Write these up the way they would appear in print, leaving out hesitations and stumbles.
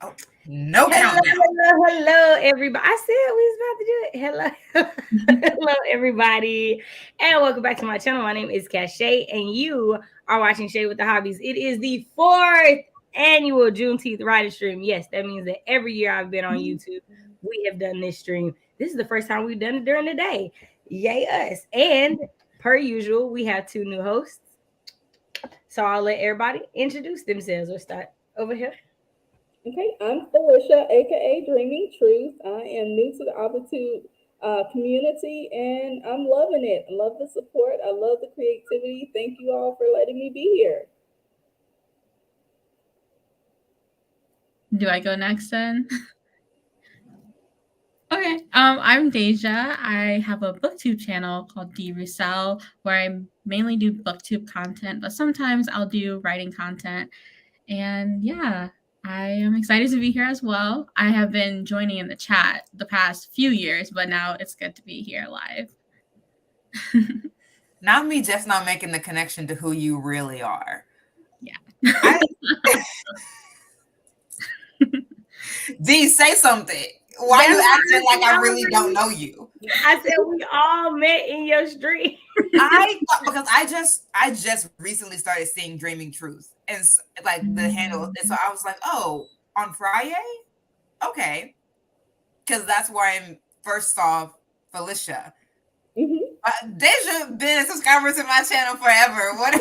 Oh, no Hello, countdown. hello, everybody. I said we was about to do it. Hello, hello, everybody, and welcome back to my channel. My name is Cachet, and you are watching Shay with the Hobbies. It is the 4th annual Juneteenth writing stream. Yes, that means that every year I've been on YouTube, we have done this stream. This is the first time we've done it during the day. Yay, us. And per usual, we have 2 new hosts. So I'll let everybody introduce themselves. We'll start over here. Okay, I'm Felicia, aka Dreaming Truth. I am new to the Altitude community and I'm loving it. I love the support. I love the creativity. Thank you all for letting me be here. Do I go next then? Okay, I'm Deja. I have a booktube channel called Rouxelle where I mainly do booktube content, but sometimes I'll do writing content. And yeah, I am excited to be here as well. I have been joining in the chat the past few years, but now it's good to be here live. Not me just not making the connection to who you really are. Yeah. D, say something. Why are you acting like I really don't know you? I said we all met in your stream. Because I just recently started seeing Dreaming Truth and like the handle, and so I was like, oh, on Friday, okay, because that's where I first saw Felicia. Deja been a subscriber to my channel forever. What?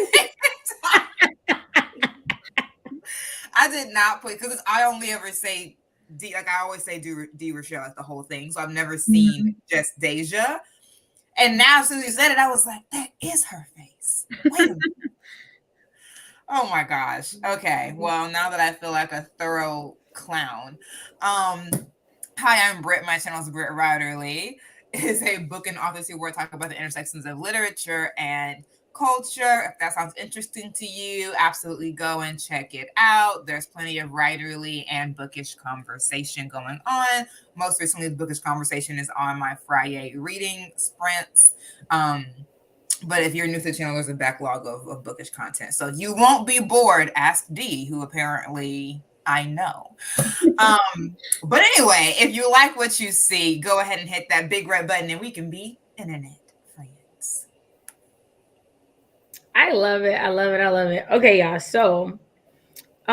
I did not put because I only ever say D, like I always say D Rouxelle, like the whole thing. So I've never seen just Deja. And now, as soon as you said it, I was like, that is her face. Wait a minute. Oh my gosh. Okay. Well, now that I feel like a thorough clown. Hi, I'm Britt. My channel is Britt Routerly. It is a book and author where I talk about the intersections of literature and culture. If that sounds interesting to you, absolutely go and check it out. There's plenty of writerly and bookish conversation going on. Most recently, the bookish conversation is on my Friday reading sprints. But if you're new to the channel, there's a backlog of bookish content. So you won't be bored. Ask D, who apparently I know. But anyway, if you like what you see, go ahead and hit that big red button and we can be internet friends. I love it. I love it. I love it. Okay, y'all. So, did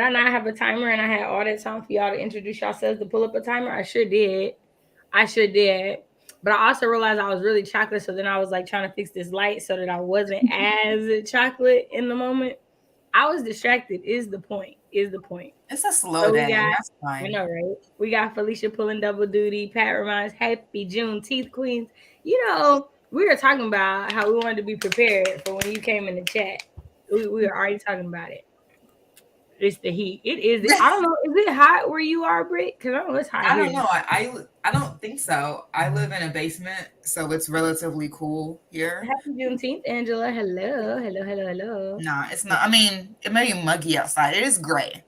I not have a timer and I had all that time for y'all to introduce yourselves to pull up a timer? I sure did. But I also realized I was really chocolate. So then I was like trying to fix this light so that I wasn't as chocolate in the moment. I was distracted is the point. It's a slow day. That's fine. I know, right? We got Felicia pulling double duty. Pat reminds happy Juneteenth queens. You know, we were talking about how we wanted to be prepared for when you came in the chat. We were already talking about it. It's the heat. It is. I don't know. Is it hot where you are, Britt? Because I don't know it's hot. I don't know. I don't think so. I live in a basement, so it's relatively cool here. Happy Juneteenth, Angela. Hello. No, it's not. I mean, it may be muggy outside. It is gray.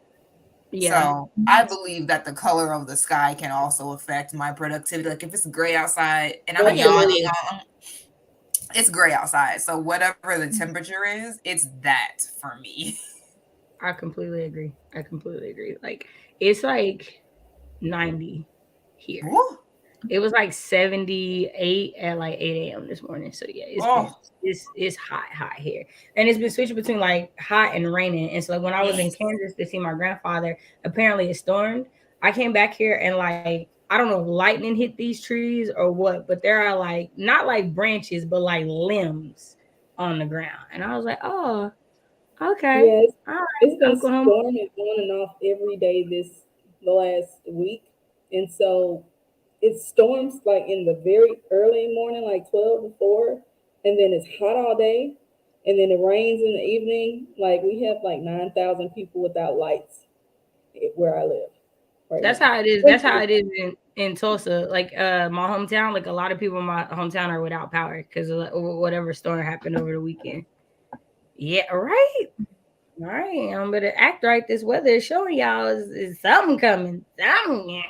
Yeah. So I believe that the color of the sky can also affect my productivity. Like if it's gray outside and I'm yawning, it's gray outside. So whatever the temperature is, it's that for me. I completely agree. Like it's like 90 here. Ooh. It was like 78 at like 8 a.m. this morning. So yeah, it's hot here. And it's been switching between like hot and raining. And so like when I was in Kansas to see my grandfather, apparently it stormed. I came back here and like I don't know if lightning hit these trees or what, but there are like not like branches, but like limbs on the ground. And I was like, oh, okay. Yes, all right. it's been storming on and off every day the last week. And so it storms like in the very early morning, like 12 to 4, and then it's hot all day, and then it rains in the evening. Like we have like 9,000 people without lights where I live. That's how it is. That's how it is in Tulsa. Like my hometown, like a lot of people in my hometown are without power because of whatever storm happened over the weekend. Yeah, right. All right, I'm gonna act right. This weather is showing y'all is something coming. Something,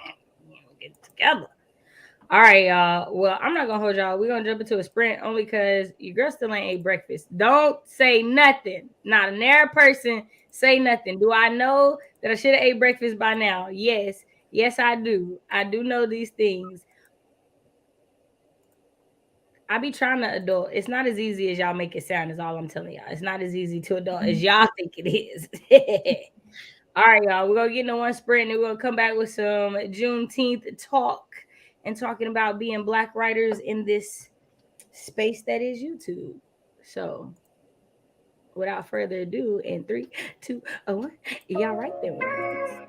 get together. All right, y'all. Well, I'm not gonna hold y'all. We're gonna jump into a sprint only because your girl still ain't ate breakfast. Don't say nothing. Not a near person Say nothing. Do I know that I should have ate breakfast by now? Yes. Yes, I do. I do know these things. I be trying to adult. It's not as easy as y'all make it sound, is all I'm telling y'all. It's not as easy to adult as y'all think it is. All right, y'all. We're gonna get into one sprint and we're gonna come back with some Juneteenth talk and talking about being Black writers in this space that is YouTube. So without further ado, in 3, 2, 1, y'all right there with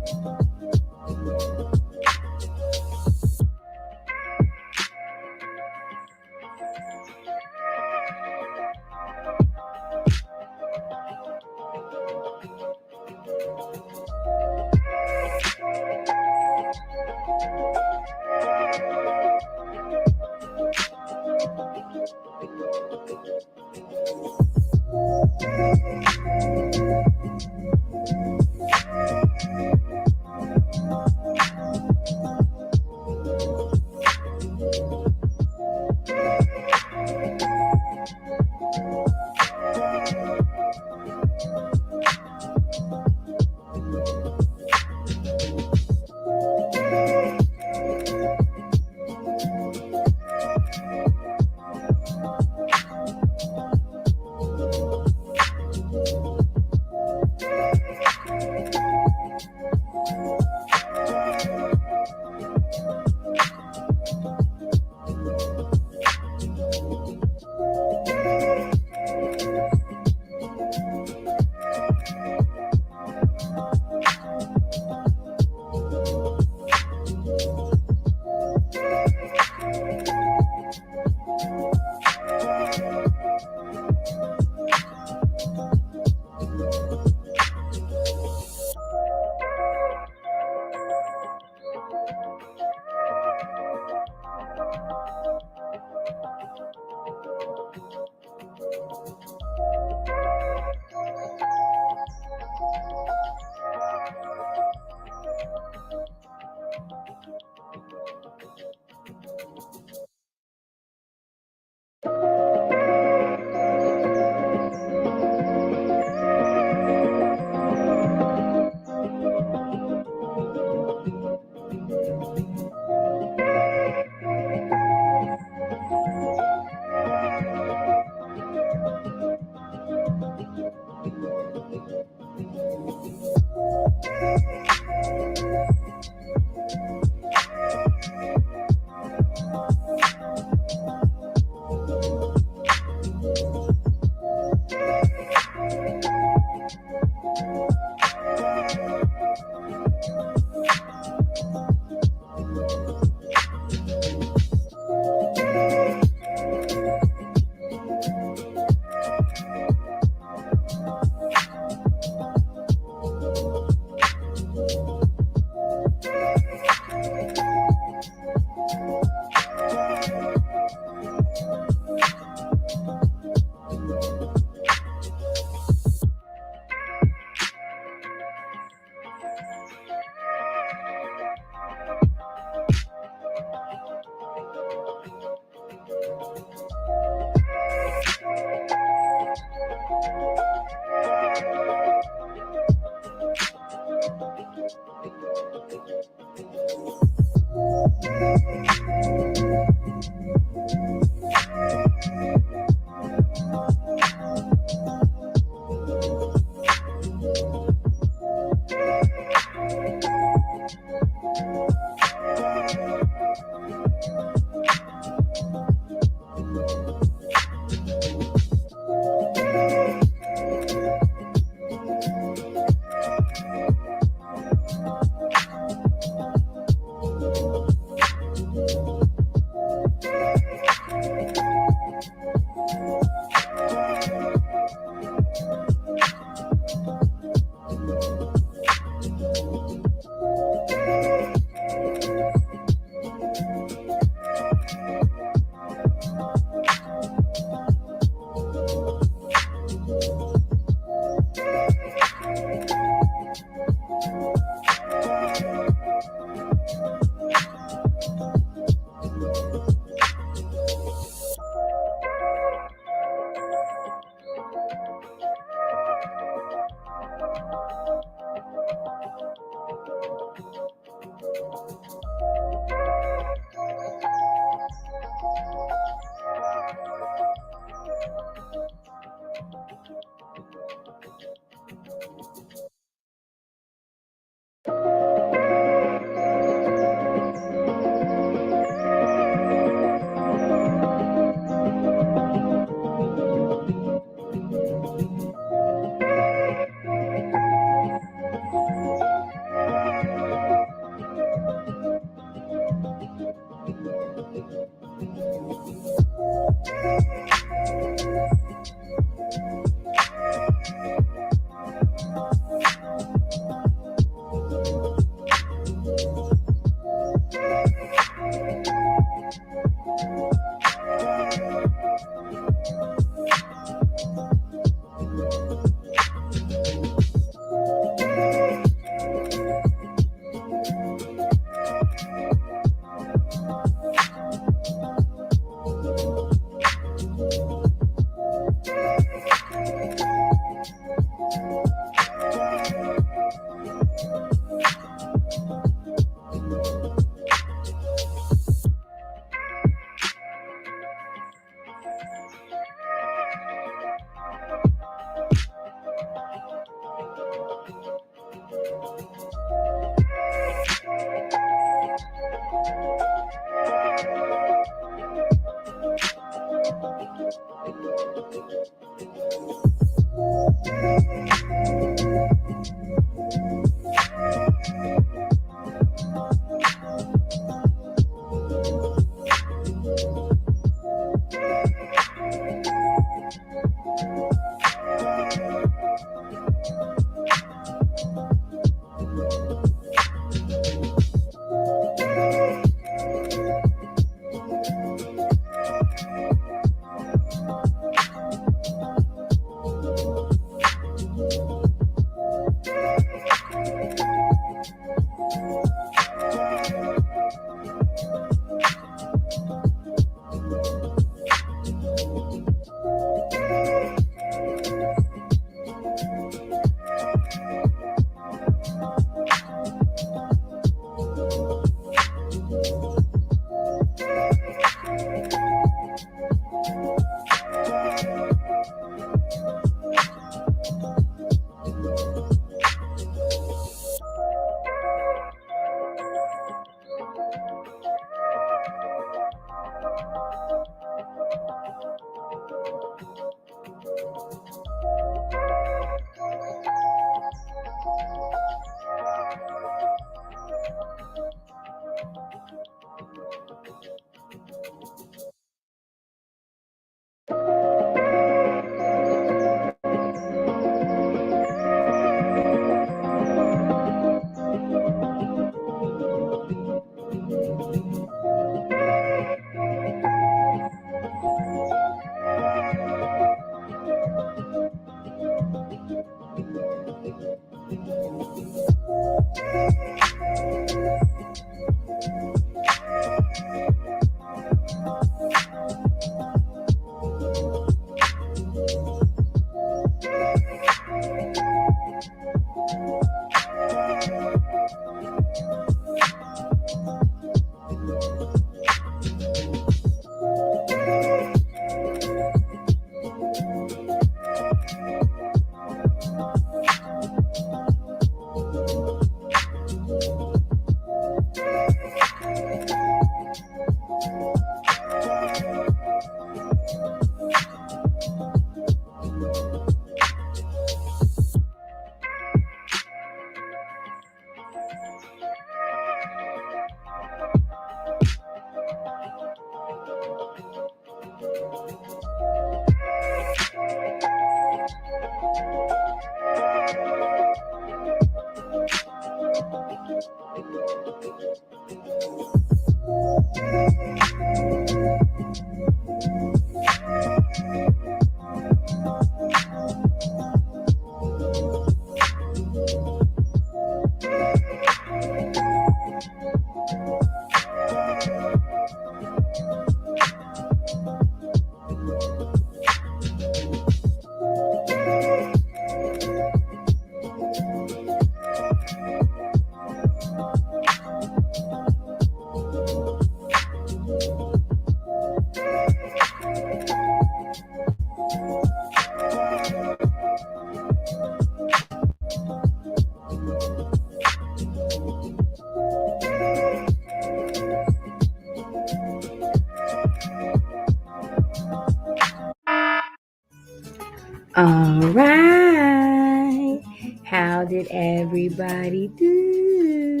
All right. How did everybody do?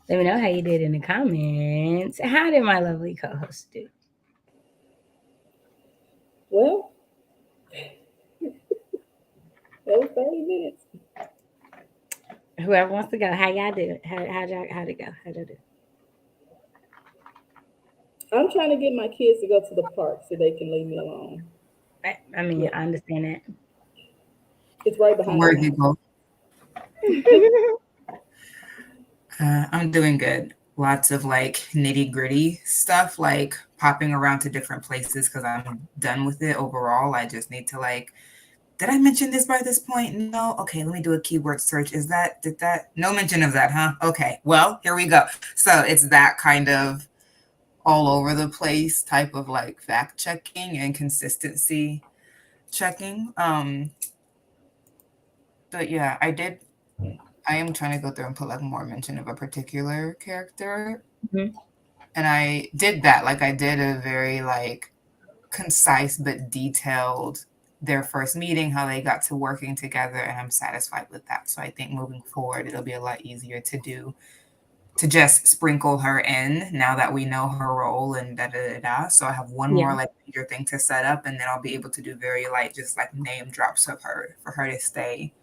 Let me know how you did in the comments. How did my lovely co-host do? Well, that was 30 minutes. Whoever wants to go, how y'all do? How'd it go? How'd y'all do? I'm trying to get my kids to go to the park so they can leave me alone. I mean, Yeah. I understand that. It's right behind Where my you house. go? I'm doing good. Lots of like nitty gritty stuff, like popping around to different places because I'm done with it overall. I just need to like, did I mention this by this point? No. Okay, let me do a keyword search. Did that? No mention of that, huh? Okay, well, here we go. So it's that kind of all over the place type of like fact checking and consistency checking. But yeah, I am trying to go through and put like more mention of a particular character. Mhm. And I did that. Like I did a very like concise but detailed their first meeting, how they got to working together, and I'm satisfied with that. So I think moving forward, it'll be a lot easier to just sprinkle her in now that we know her role and da da da da. So I have one Yeah. more like major thing to set up, and then I'll be able to do very light, just like name drops of her for her to stay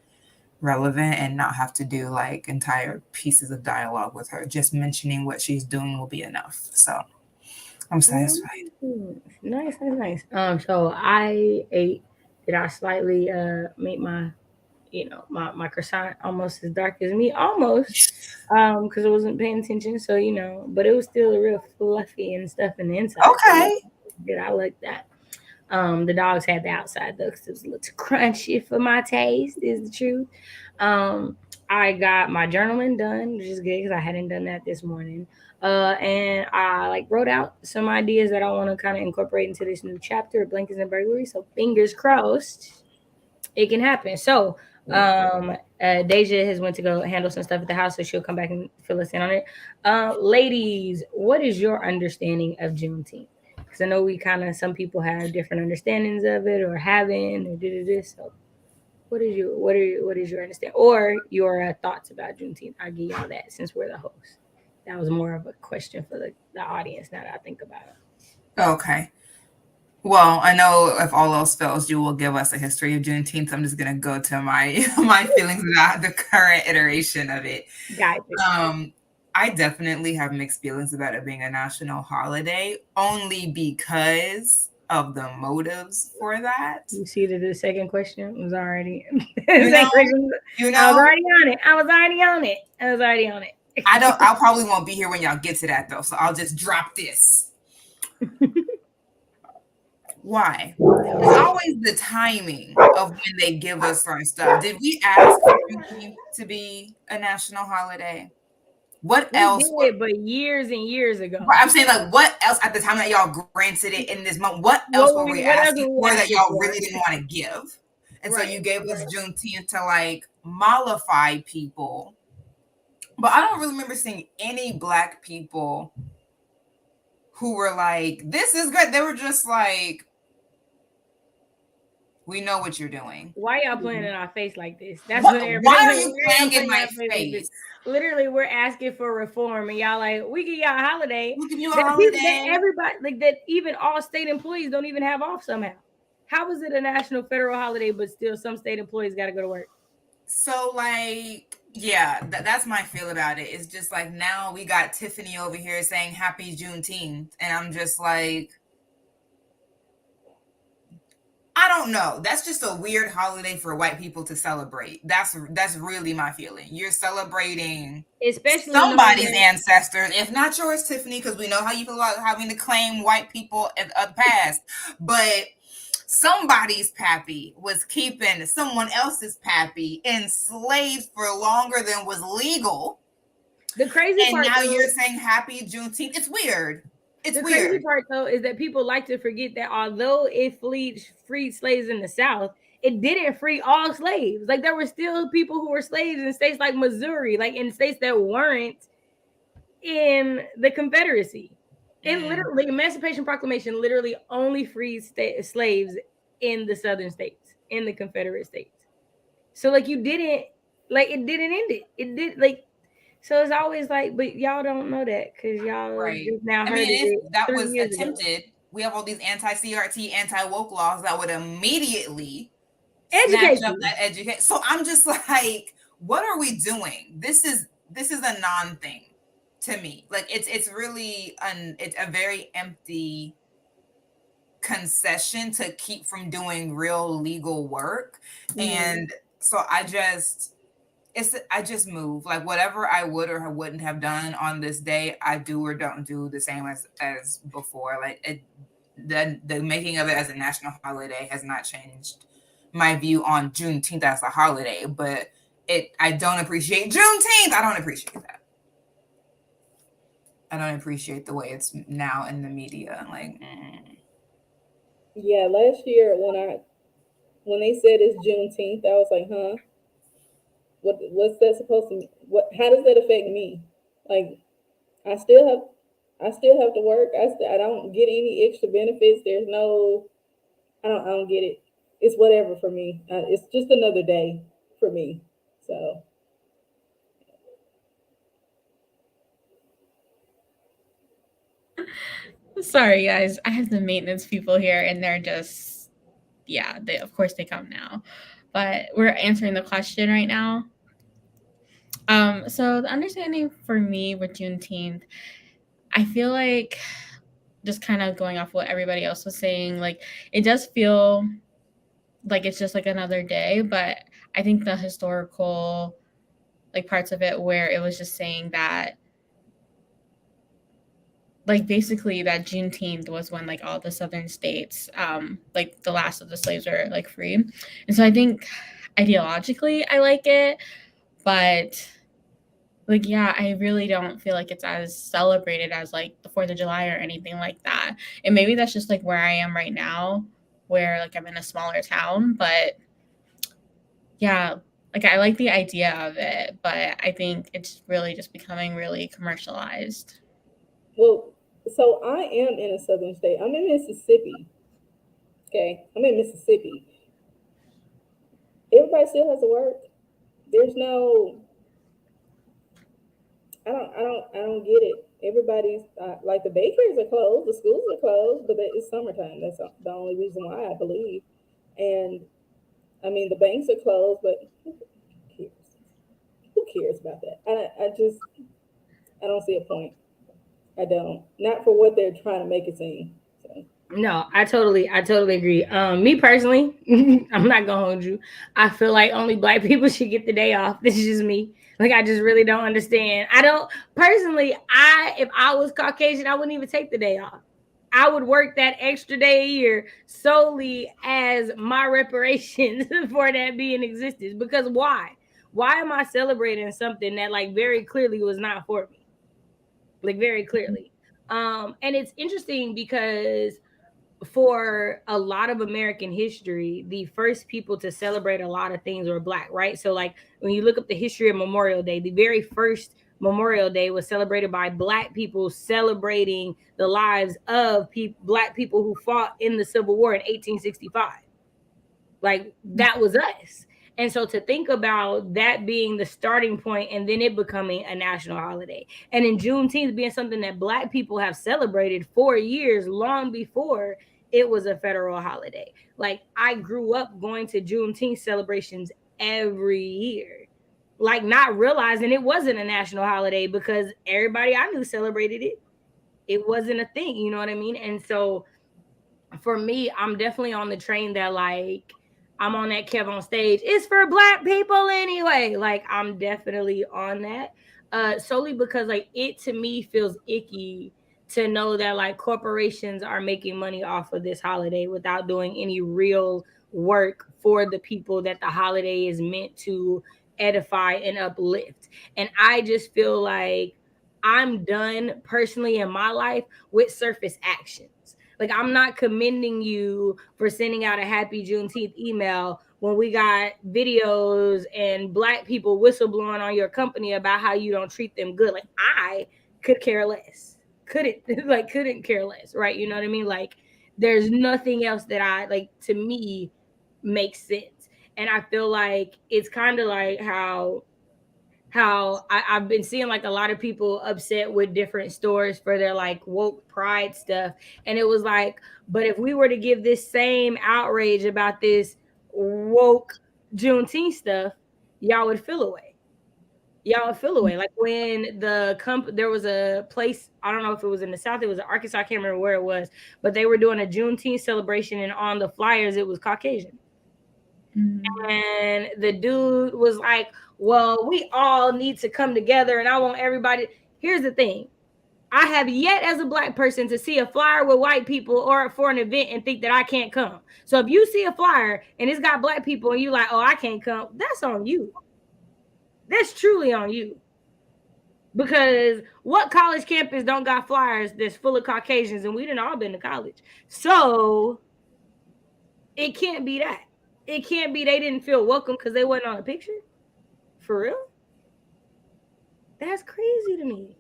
relevant and not have to do like entire pieces of dialogue with her. Just mentioning what she's doing will be enough. So I'm satisfied. Nice. So I ate. Did I slightly make my my croissant almost as dark as me? Almost. Because I wasn't paying attention. So but it was still real fluffy and stuff in the inside. So Okay. did I like that? The dogs had the outside though, because it was a little too crunchy for my taste, is the truth. I got my journaling done, which is good because I hadn't done that this morning. And I like wrote out some ideas that I want to kind of incorporate into this new chapter of Blankets and Burglary. So fingers crossed, it can happen. So Deja has went to go handle some stuff at the house, so she'll come back and fill us in on it. Ladies, what is your understanding of Juneteenth? Because I know we kind of, some people have different understandings of it, or haven't, or did this. So what is your understanding, or your thoughts about Juneteenth? I'll give y'all that since we're the host. That was more of a question for the audience. Now that I think about it. Okay. Well, I know if all else fails, you will give us a history of Juneteenth. I'm just gonna go to my my feelings about the current iteration of it. Gotcha. I definitely have mixed feelings about it being a national holiday, only because of the motives for that. You see that the second question was already You know, I was already on it. I was already on it. I probably won't be here when y'all get to that though, so I'll just drop this. Why? It's always the timing of when they give us certain stuff. Did we ask for Juneteenth to be a national holiday? What else? We did, but years and years ago. I'm saying, like, what else at the time that y'all granted it in this month? What else were we asking for that y'all really didn't want to give? And so you gave us Juneteenth to like mollify people. But I don't really remember seeing any Black people who were like, this is good. They were just like, we know what you're doing. Why y'all playing in our face like this? That's what everybody. Why are you playing in my face? Literally, we're asking for reform, and y'all like, we give y'all a holiday. We give you a holiday. That everybody, like that, even all state employees don't even have off somehow. How is it a national federal holiday, but still some state employees got to go to work? So like, yeah, that's my feel about it. It's just like, now we got Tiffany over here saying Happy Juneteenth, and I'm just like, I don't know. That's just a weird holiday for white people to celebrate. That's really my feeling. You're celebrating especially somebody's ancestors, if not yours, Tiffany, because we know how you feel about having to claim white people of the past. But somebody's pappy was keeping someone else's pappy enslaved for longer than was legal. The crazy part, now you're saying Happy Juneteenth. It's weird. It's the weird. Crazy part, though, is that people like to forget that although it freed slaves in the South, it didn't free all slaves. Like, there were still people who were slaves in states like Missouri, like in states that weren't in the Confederacy. And literally, Emancipation Proclamation literally only freed slaves in the Southern states, in the Confederate states. So, like, it didn't end it. It did, like, So it's always like, but y'all don't know that because y'all Right. just now I heard mean, of if it that 3 was years ago. attempted, we have all these anti-CRT, anti-woke laws that would immediately snatch Educate up you. that education. So I'm just like, what are we doing? This is a non-thing to me. Like it's really it's a very empty concession to keep from doing real legal work. And so I just move. Like whatever I would or wouldn't have done on this day, I do or don't do the same as before. Like the making of it as a national holiday has not changed my view on Juneteenth as a holiday, but I don't appreciate Juneteenth. I don't appreciate that. I don't appreciate the way it's now in the media. Like, Yeah, last year when they said it's Juneteenth, I was like, huh? What's that supposed to mean? How does that affect me? Like I still have I still have to work. I don't get any extra benefits. There's no I don't get it. It's whatever for me. It's just another day for me. So Sorry, guys. I have the maintenance people here, and they're just, yeah, they, of course they come now. But we're answering the question right now. So the understanding for me with Juneteenth, I feel like, just kind of going off what everybody else was saying, like it does feel like it's just like another day, but I think the historical like parts of it where it was just saying that like basically that Juneteenth was when like all the southern states, like the last of the slaves were like free. And so I think ideologically I like it, but like yeah, I really don't feel like it's as celebrated as like the 4th of July or anything like that. And maybe that's just like where I am right now, where like I'm in a smaller town, but yeah, like I like the idea of it, but I think it's really just becoming really commercialized. well, so I am in a southern state. I'm in Mississippi. Okay, I'm in Mississippi. Everybody still has to work. There's no I don't get it. Everybody's like the daycares are closed, the schools are closed, but it's summertime. That's the only reason why I believe. And I mean the banks are closed, but who cares? Who cares about that? I don't see a point. I don't. Not for what they're trying to make it seem. So No, I totally agree. Me personally, I'm not gonna hold you. I feel like only black people should get the day off. This is just me. Like I just really don't understand. I don't personally. If I was Caucasian, I wouldn't even take the day off. I would work that extra day a year solely as my reparations for that being existence. Because why? Why am I celebrating something that like very clearly was not for me? Like very clearly. And it's interesting because for a lot of American history, the first people to celebrate a lot of things were black, right? So, like when you look up the history of Memorial Day, the very first Memorial Day was celebrated by black people celebrating the lives of black people who fought in the Civil War in 1865. Like that was us. And so to think about that being the starting point and then it becoming a national holiday. And in Juneteenth being something that black people have celebrated for years, long before it was a federal holiday. Like I grew up going to Juneteenth celebrations every year. Like not realizing it wasn't a national holiday because everybody I knew celebrated it. It wasn't a thing, you know what I mean? And so for me, I'm definitely on the train that like I'm on that Kev on stage. It's for black people anyway. Like I'm definitely on that. Solely because like it to me feels icky to know that like corporations are making money off of this holiday without doing any real work for the people that the holiday is meant to edify and uplift. And I just feel like I'm done personally in my life with surface actions. Like I'm not commending you for sending out a happy Juneteenth email when we got videos and black people whistleblowing on your company about how you don't treat them good. Like I could care less. Couldn't care less, right? You know what I mean? Like there's nothing else that I like to me makes sense. And I feel like it's kind of like how I've been seeing like a lot of people upset with different stores for their like woke pride stuff. And it was like, but if we were to give this same outrage about this woke Juneteenth stuff, y'all would feel away. Y'all would feel away. Like when there was a place, I don't know if it was in the South, it was in Arkansas, I can't remember where it was, but they were doing a Juneteenth celebration, and on the flyers it was Caucasian. And the dude was like, well, we all need to come together and I want everybody. Here's the thing. I have yet as a Black person to see a flyer with white people or for an event and think that I can't come. So if you see a flyer and it's got Black people and you like, oh, I can't come, that's on you. That's truly on you. Because what college campus don't got flyers that's full of Caucasians, and we done all been to college. So it can't be that. It can't be they didn't feel welcome because they wasn't on a picture. For real? That's crazy to me.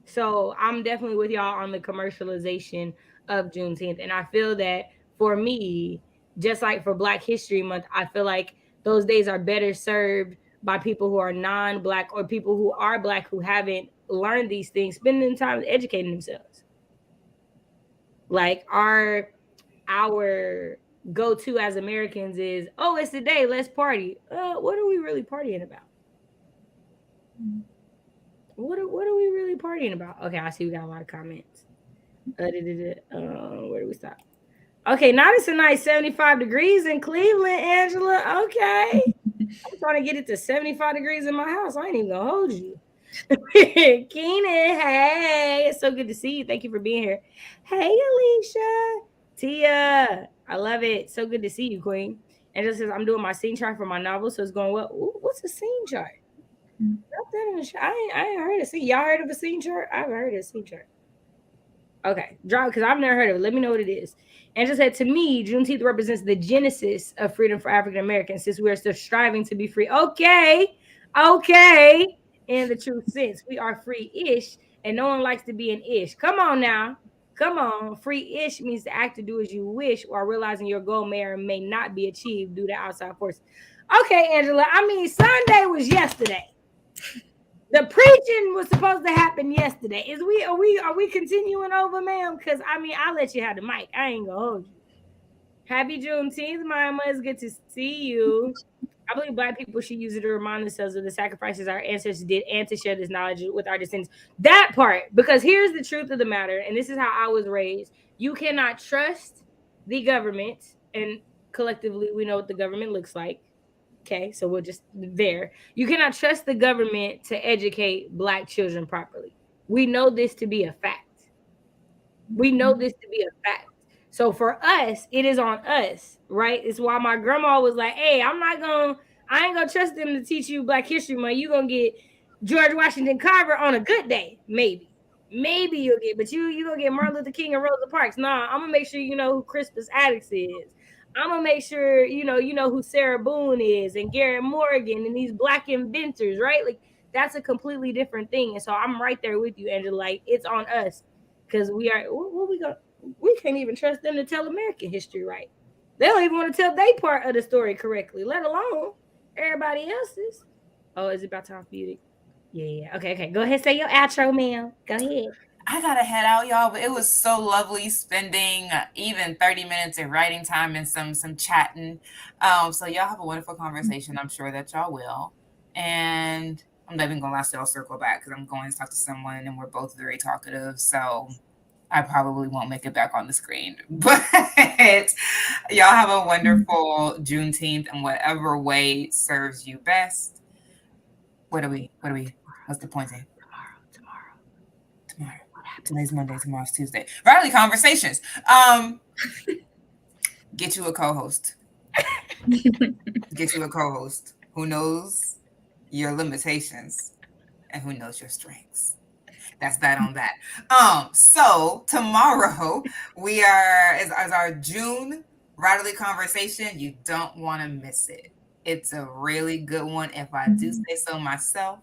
So I'm definitely with y'all on the commercialization of Juneteenth. And I feel that for me, just like for Black History Month, I feel like those days are better served by people who are non-Black or people who are Black who haven't learned these things, spending time educating themselves. Like our go-to as Americans is, oh, it's the day, let's party. What are we really partying about? What are we really partying about? Okay, I see we got a lot of comments. Where do we stop? Okay, now it's a nice 75 degrees in Cleveland, Angela. Okay. I'm trying to get it to 75 degrees in my house. I ain't even gonna hold you. Keenan, hey, it's so good to see you. Thank you for being here. Hey, Alicia, Tia, I love it. So good to see you, Queen. And just says I'm doing my scene chart for my novel, so it's going well. Ooh, what's a scene chart? Drop that in the chat. I ain't heard of scene. Y'all heard of a scene chart? I haven't heard of a scene chart. Okay, drop because I've never heard of it. Let me know what it is. And just said to me, Juneteenth represents the genesis of freedom for African Americans, since we are still striving to be free. Okay. In the true sense, we are free-ish, and no one likes to be an ish. Come on now. Come on. Free-ish means to act to do as you wish while realizing your goal may or may not be achieved due to outside forces. Okay, Angela. I mean, Sunday was yesterday. The preaching was supposed to happen yesterday. Are we continuing over, ma'am? Because I mean, I'll let you have the mic. I ain't gonna hold you. Happy Juneteenth, Mama. It's good to see you. I believe Black people should use it to remind themselves of the sacrifices our ancestors did and to share this knowledge with our descendants. That part, because here's the truth of the matter, and this is how I was raised. You cannot trust the government, and collectively we know what the government looks like. Okay, so we're just there. You cannot trust the government to educate Black children properly. We know this to be a fact. So for us, it is on us, right? It's why my grandma was like, hey, I ain't gonna trust them to teach you Black History Month. You're gonna get George Washington Carver on a good day, maybe. Maybe you'll get, but you gonna get Martin Luther King and Rosa Parks. Nah, I'm gonna make sure you know who Crispus Attucks is. I'm gonna make sure you know who Sarah Boone is and Garrett Morgan and these Black inventors, right? Like that's a completely different thing. And so I'm right there with you, Angela. Like it's on us because we can't even trust them to tell American history right. They don't even want to tell their part of the story correctly, let alone everybody else's. Oh, is it about time for you to? Yeah. Okay. Go ahead, say your outro, ma'am. Go ahead. I gotta head out, y'all, but it was so lovely spending even 30 minutes of writing time and some chatting. So y'all have a wonderful conversation. I'm sure that y'all will. And I'm not even gonna last till I'll circle back because I'm going to talk to someone and we're both very talkative. So I probably won't make it back on the screen. But y'all have a wonderful Juneteenth in whatever way serves you best. What's the point? Tomorrow. Today's Monday, tomorrow's Tuesday. Riley Conversations. Get you a co-host. Get you a co-host who knows your limitations and who knows your strengths. That's that on that. So tomorrow we are as our June Riley Conversation. You don't want to miss it. It's a really good one if I do say so myself.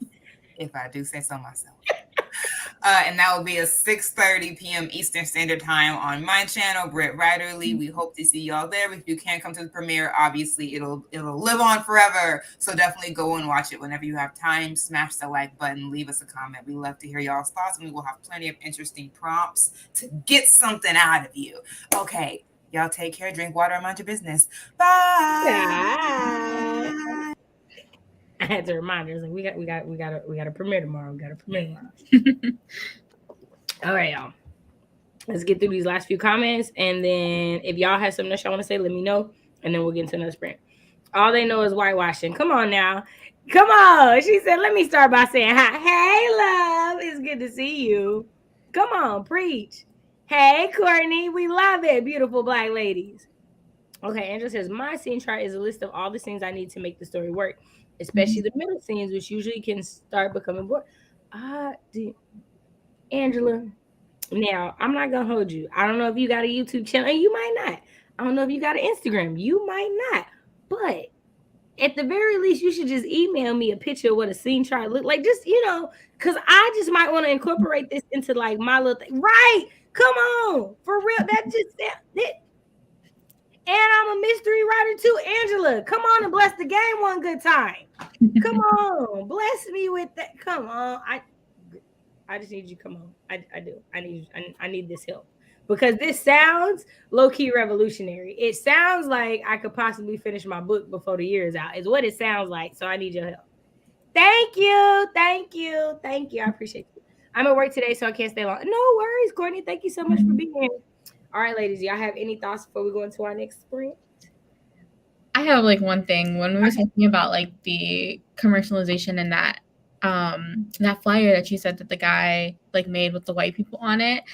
And that will be at 6:30 p.m. Eastern Standard Time on my channel, Britt Ryderly. We hope to see y'all there. If you can't come to the premiere, obviously it'll live on forever. So definitely go and watch it whenever you have time. Smash the like button, leave us a comment. We love to hear y'all's thoughts, and we will have plenty of interesting prompts to get something out of you. Okay, y'all take care, drink water, and mind your business. Bye. Bye. I had to remind her, like, we got a premiere tomorrow. All right, y'all. Let's get through these last few comments, and then if y'all have something else y'all want to say, let me know, and then we'll get into another sprint. All they know is whitewashing. Come on now. Come on. She said, let me start by saying hi. Hey, love. It's good to see you. Come on, preach. Hey, Courtney. We love it. Beautiful black ladies. Okay, Angela says, my scene chart is a list of all the scenes I need to make the story work, especially the middle scenes, which usually can start becoming boring. Angela, now I'm not gonna hold you. I don't know if you got a YouTube channel, and you might not. I don't know if you got an Instagram, you might not. But at the very least, you should just email me a picture of what a scene chart look like. Just, because I just might want to incorporate this into like my little thing. Right? Come on, for real. That just it. And I'm a mystery writer too, Angela. Come on and bless the game one good time. Come on, bless me with that. Come on, I just need you. Come on, I do. I need this help because this sounds low key revolutionary. It sounds like I could possibly finish my book before the year is out. Is what it sounds like. So I need your help. Thank you. I appreciate you. I'm at work today, so I can't stay long. No worries, Courtney. Thank you so much for being here. All right, ladies, y'all have any thoughts before we go into our next sprint? I have like one thing. When we were talking about like the commercialization and that flyer that you said that the guy like made with the white people on it,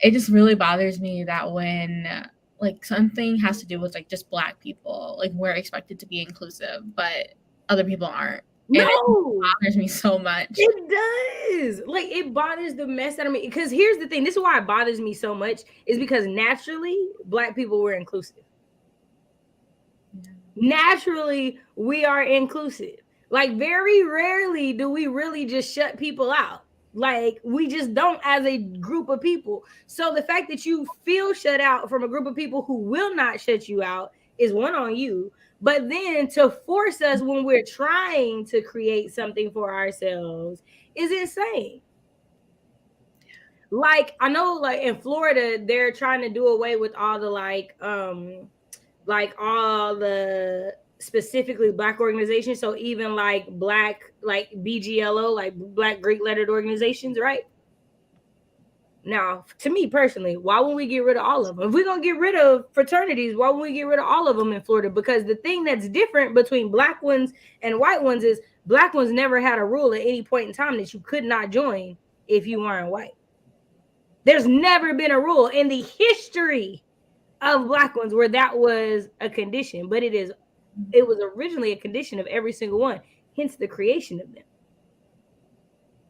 it just really bothers me that when like something has to do with like just Black people, like we're expected to be inclusive, but other people aren't. No, it bothers me so much. It does. Like, it bothers the mess out of me. Because here's the thing. This is why it bothers me so much. Is because naturally, Black people were inclusive. Naturally, we are inclusive. Like, very rarely do we really just shut people out. Like, we just don't as a group of people. So the fact that you feel shut out from a group of people who will not shut you out is one on you. But then to force us when we're trying to create something for ourselves is insane. Like, I know, like in Florida, they're trying to do away with all the like all the specifically Black organizations. So even like Black, like BGLO, like Black Greek lettered organizations, right? Now, to me personally, why wouldn't we get rid of all of them? If we're going to get rid of fraternities, why wouldn't we get rid of all of them in Florida? Because the thing that's different between Black ones and white ones is Black ones never had a rule at any point in time that you could not join if you weren't white. There's never been a rule in the history of Black ones where that was a condition, but it was originally a condition of every single one, hence the creation of them.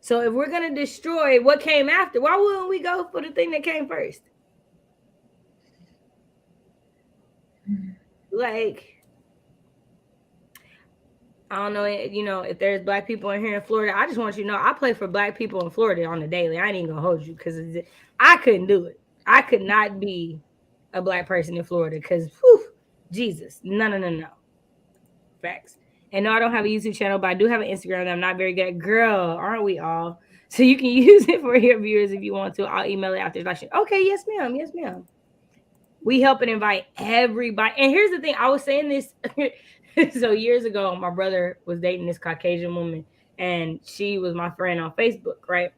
So if we're going to destroy what came after, why wouldn't we go for the thing that came first? Like, I don't know, if there's Black people in here in Florida, I just want you to know I play for Black people in Florida on the daily. I ain't even going to hold you because I couldn't do it. I could not be a Black person in Florida because, Jesus, no. Facts. And no, I don't have a YouTube channel, but I do have an Instagram that I'm not very good at. Girl, aren't we all? So you can use it for your viewers if you want to. I'll email it after the show. Okay, yes, ma'am. We help and invite everybody. And here's the thing. I was saying this. So years ago, my brother was dating this Caucasian woman, and she was my friend on Facebook, right?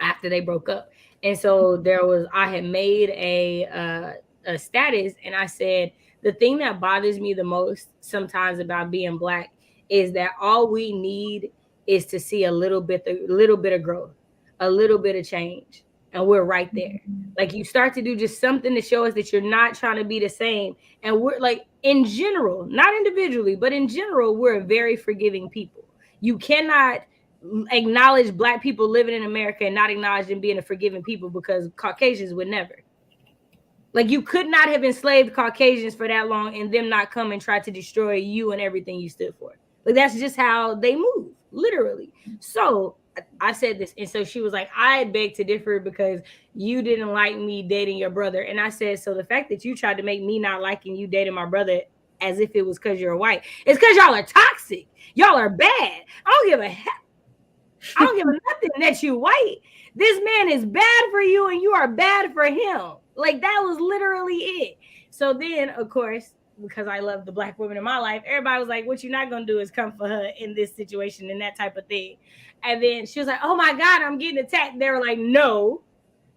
After they broke up. And so I had made a status, and I said, the thing that bothers me the most sometimes about being Black is that all we need is to see a little bit of growth, a little bit of change, and we're right there. Like, you start to do just something to show us that you're not trying to be the same. And we're like, in general, not individually, but in general, we're a very forgiving people. You cannot acknowledge Black people living in America and not acknowledge them being a forgiving people, because Caucasians would never. Like, you could not have enslaved Caucasians for that long and them not come and try to destroy you and everything you stood for. Like, that's just how they move, literally. So I said this, and so she was like, I beg to differ because you didn't like me dating your brother. And I said, so the fact that you tried to make me not liking you dating my brother as if it was because you're white, it's because y'all are toxic. Y'all are bad. I don't give a heck. I don't give a nothing that you white. This man is bad for you and you are bad for him. Like, that was literally it. So then, of course, because I love the black woman in my life, everybody was like, what you're not going to do is come for her in this situation and that type of thing. And then she was like, oh my God, I'm getting attacked. They were like, no,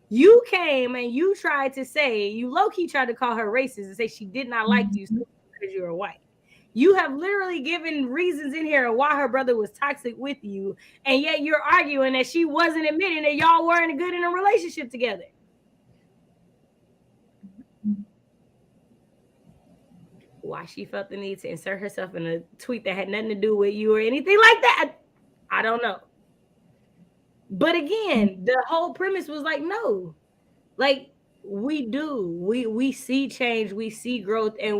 you came and you tried to say, you low-key tried to call her racist and say she did not like you because you were white. You have literally given reasons in here why her brother was toxic with you, and yet you're arguing that she wasn't admitting that y'all weren't good in a relationship together. Why she felt the need to insert herself in a tweet that had nothing to do with you or anything like that, I don't know. But again, the whole premise was like, no, like we see change, we see growth, and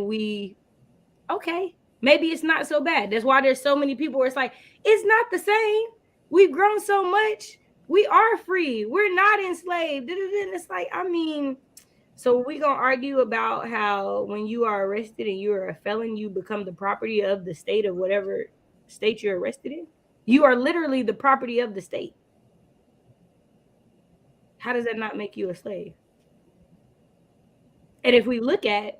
okay, maybe it's not so bad. That's why there's so many people where it's like, it's not the same. We've grown so much. We are free. We're not enslaved. And it's like, I mean, so we gonna argue about how when you are arrested and you are a felon, you become the property of the state of whatever state you're arrested in? You are literally the property of the state. How does that not make you a slave? And if we look at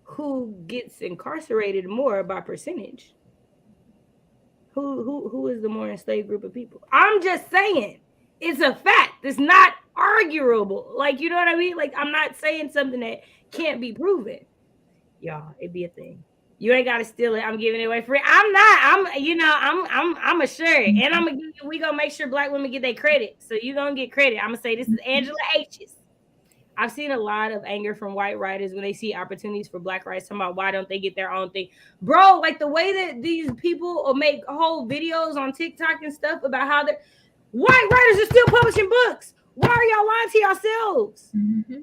who gets incarcerated more by percentage, who is the more enslaved group of people? I'm just saying, it's a fact. It's not arguable. Like, you know what I mean? Like, I'm not saying something that can't be proven. Y'all, it'd be a thing. You ain't got to steal it. I'm giving it away free. I'm a share it. And we gonna make sure black women get their credit. So you gonna get credit. I'm gonna say this is Angela H's. I've seen a lot of anger from white writers when they see opportunities for black writers talking about why don't they get their own thing. Bro, like the way that these people make whole videos on TikTok and stuff about how they're white writers are still publishing books. Why are y'all lying to yourselves? Mm-hmm.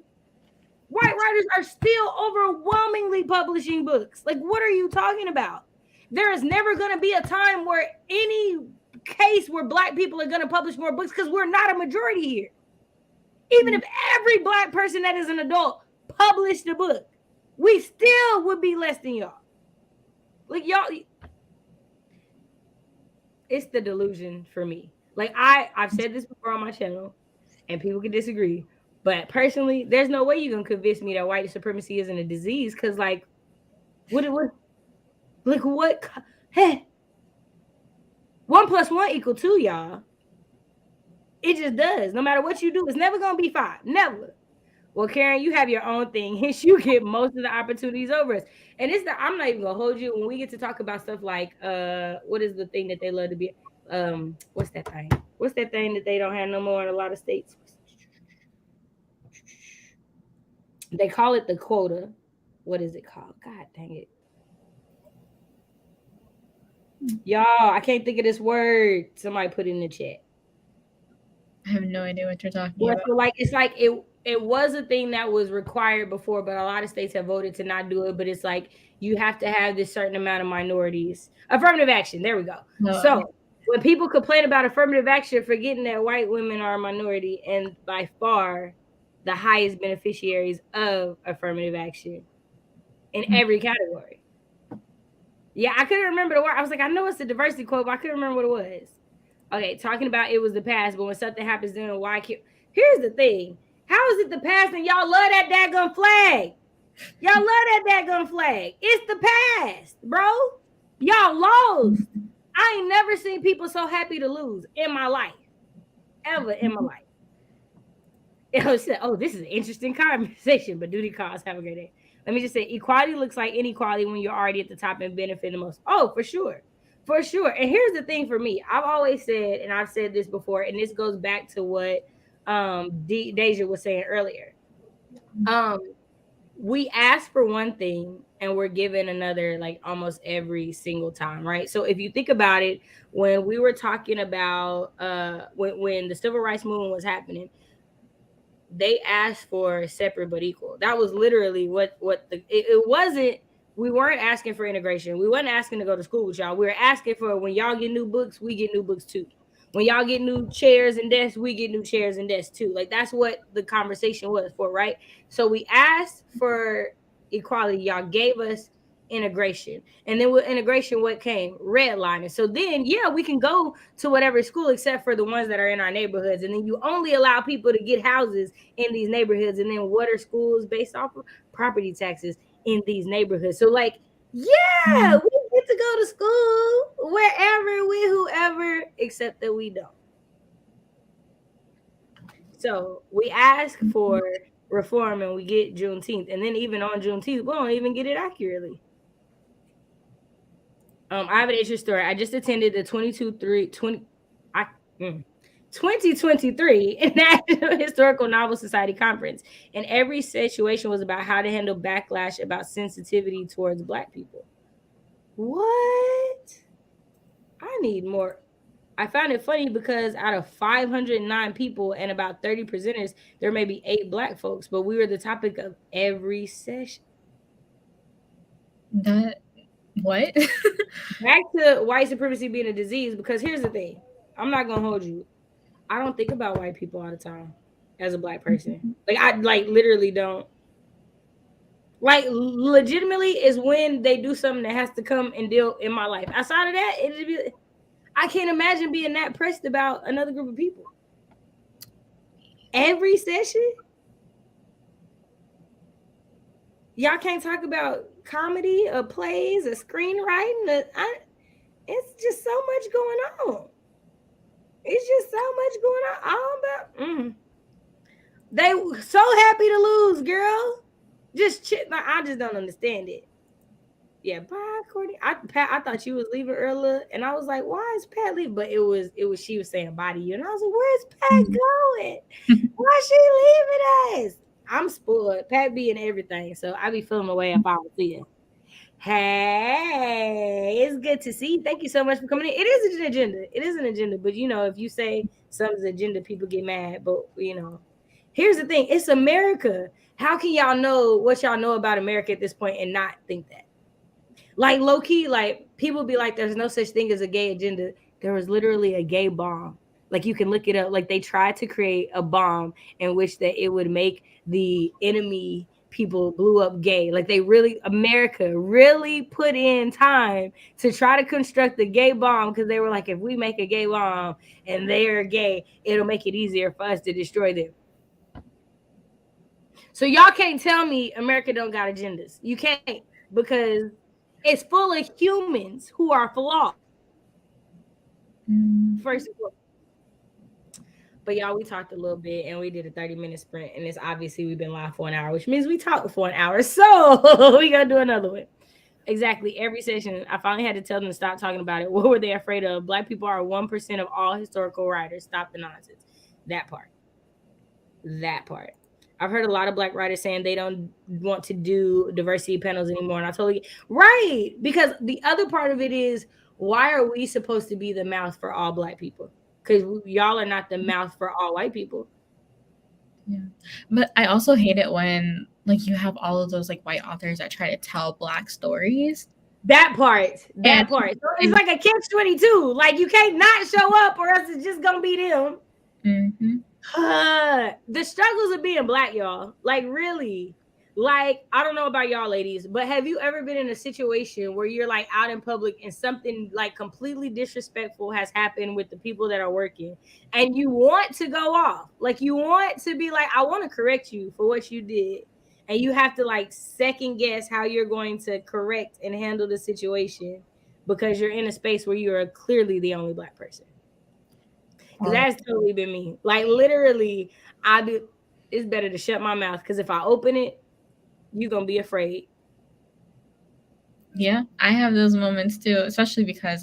White writers are still overwhelmingly publishing books. Like, what are you talking about? There is never going to be a time where any case where black people are going to publish more books because we're not a majority here. Even if every black person that is an adult published a book, we still would be less than y'all. Like, y'all, it's the delusion for me. Like, I've said this before on my channel, and people can disagree. But personally, there's no way you're going to convince me that white supremacy isn't a disease. Because, like, what? Hey, 1 + 1 = 2, y'all. It just does. No matter what you do, it's never going to be 5. Never. Well, Karen, you have your own thing. Hence, you get most of the opportunities over us. And I'm not even going to hold you. When we get to talk about stuff like, what is the thing that they love to be? What's that thing? What's that thing that they don't have no more in a lot of states? They call it the quota. What is it called? God dang it. Y'all, I can't think of this word. Somebody put it in the chat. I have no idea what you're talking about. So like, it's like it was a thing that was required before, but a lot of states have voted to not do it. But it's like you have to have this certain amount of minorities. Affirmative action. There we go. No. So when people complain about affirmative action, forgetting that white women are a minority and by far the highest beneficiaries of affirmative action in every category. Yeah, I couldn't remember the word. I was like, I know it's a diversity quote, but I couldn't remember what it was. Okay, talking about it was the past, but when something happens, then why can't? Here's the thing. How is it the past and y'all love that daggum flag? Y'all love that daggum flag. It's the past, bro. Y'all lost. I ain't never seen people so happy to lose in my life. Ever in my life. Oh, this is an interesting conversation, but duty calls. Have a great day. Let me just say, equality looks like inequality when you're already at the top and benefit the most. Oh, for sure. For sure. And here's the thing for me. I've always said, and I've said this before, and this goes back to what Deja was saying earlier. We ask for one thing and we're given another, like almost every single time, right? So if you think about it, when we were talking about when the civil rights movement was happening, they asked for separate but equal. That was literally it wasn't. We weren't asking for integration. We weren't asking to go to school with y'all. We were asking for when y'all get new books, we get new books too. When y'all get new chairs and desks, we get new chairs and desks too. Like that's what the conversation was for, right? So we asked for equality. Y'all gave us integration. And then with integration, what came? Redlining. So then, yeah, we can go to whatever school except for the ones that are in our neighborhoods. And then you only allow people to get houses in these neighborhoods. And then what are schools based off of? Property taxes in these neighborhoods. So like, yeah, we get to go to school wherever, with whoever, except that we don't. So we ask for reform and we get Juneteenth. And then even on Juneteenth, we don't even get it accurately. I have an interesting story. I just attended the 2023 National Historical Novel Society Conference. And every situation was about how to handle backlash about sensitivity towards Black people. What? I need more. I found it funny because out of 509 people and about 30 presenters, there may be 8 Black folks, but we were the topic of every session. What? Back to white supremacy being a disease, because here's the thing. I'm not gonna hold you. I don't think about white people all the time as a Black person. Like I literally don't. Like legitimately is when they do something that has to come and deal in my life. Outside of that, it'd be, I can't imagine being that pressed about another group of people. Every session, y'all can't talk about comedy or plays or screenwriting. It's just so much going on. It's just so much going on. All about they so happy to lose, girl. Just Chit. Like, I just don't understand it. Yeah, bye, Courtney. Pat, I thought you was leaving earlier, and I was like, "Why is Pat leaving?" But it was she was saying bye to you, and I was like, "Where's Pat going? Why she leaving us?" I'm spoiled. Pat be in everything, so I be feeling my way if I was here. Hey, it's good to see you. Thank you so much for coming in. It is an agenda. It is an agenda, but if you say something's agenda, people get mad. But here's the thing: it's America. How can y'all know what y'all know about America at this point and not think that? Like low key, like people be like, there's no such thing as a gay agenda. There was literally a gay bomb. Like you can look it up. Like they tried to create a bomb in which that it would make the enemy people blew up gay. Like America really put in time to try to construct the gay bomb because they were like, if we make a gay bomb and they're gay, it'll make it easier for us to destroy them. So y'all can't tell me America don't got agendas. You can't, because it's full of humans who are flawed. First of all. But y'all, we talked a little bit and we did a 30-minute sprint, and it's obviously we've been live for an hour, which means we talked for an hour. So we gotta do another one. Exactly. Every session, I finally had to tell them to stop talking about it. What were they afraid of? Black people are 1% of all historical writers. Stop the nonsense. That part. I've heard a lot of Black writers saying they don't want to do diversity panels anymore. And I totally right. Because the other part of it is, why are we supposed to be the mouth for all Black people? Because y'all are not the mouth for all white people. Yeah. But I also hate it when you have all of those white authors that try to tell Black stories. That part. So it's like a catch-22. Like you can't not show up or else it's just gonna be them. Mm-hmm. The struggles of being Black, y'all. Like really. Like, I don't know about y'all ladies, but have you ever been in a situation where you're out in public and something completely disrespectful has happened with the people that are working and you want to go off? Like you want to be like, I want to correct you for what you did. And you have to second guess how you're going to correct and handle the situation because you're in a space where you are clearly the only Black person. Because that's totally been me. Like literally, it's better to shut my mouth because if I open it, you're going to be afraid. Yeah, I have those moments too, especially because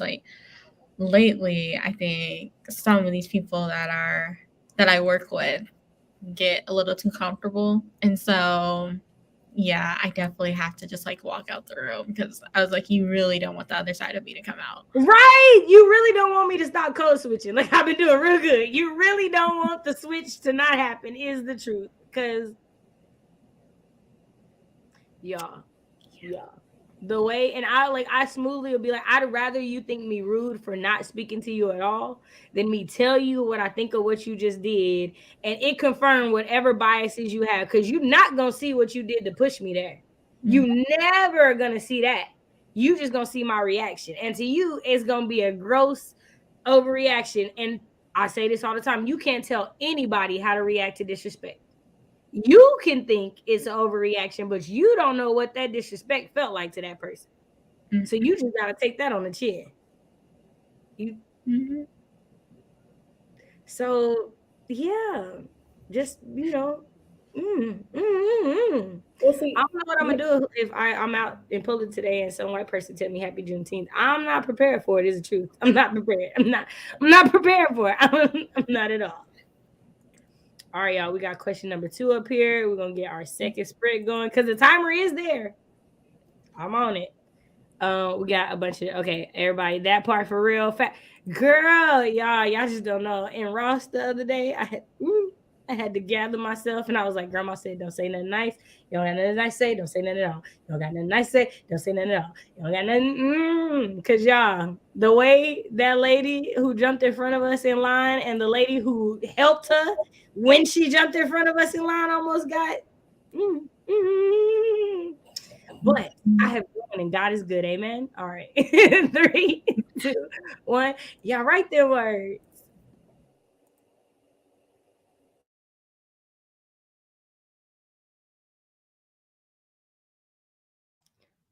lately, I think some of these people that I work with get a little too comfortable. And so, yeah, I definitely have to just walk out the room because I was like, you really don't want the other side of me to come out. Right. You really don't want me to stop code switching. Like I've been doing real good. You really don't want the switch to not happen is the truth. Because y'all. the way, and I smoothly will be like, I'd rather you think me rude for not speaking to you at all than me tell you what I think of what you just did, and it confirm whatever biases you have, because you're not gonna see what you did to push me there. You never gonna see that. You just gonna see my reaction, and to you, it's gonna be a gross overreaction. And I say this all the time: you can't tell anybody how to react to disrespect. You can think it's an overreaction, but you don't know what that disrespect felt like to that person. So you just gotta take that on the chin. So yeah, just Well, see, I don't know what I'm gonna do if I'm out in public today and some white person tell me Happy Juneteenth. I'm not prepared for it. Is the truth. I'm not prepared. I'm not prepared for it. I'm not at all. All right, y'all. We got question number 2 up here. We're gonna get our second spread going because the timer is there. I'm on it. We got a bunch of everybody. That part for real. Girl, y'all just don't know. In Ross the other day, I had to gather myself, and I was like, Grandma said, "Don't say nothing nice. You don't got nothing nice to say. Don't say nothing at all. You don't got nothing nice to say. Don't say nothing at all. You don't got nothing." Cause y'all, the way that lady who jumped in front of us in line, and the lady who helped her when she jumped in front of us in line, almost got. But I have grown and God is good. Amen. All right. 3, 2, 1. Y'all write their words.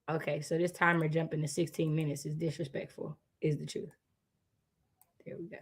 Okay, so this timer jumping to 16 minutes is disrespectful, is the truth. There we go.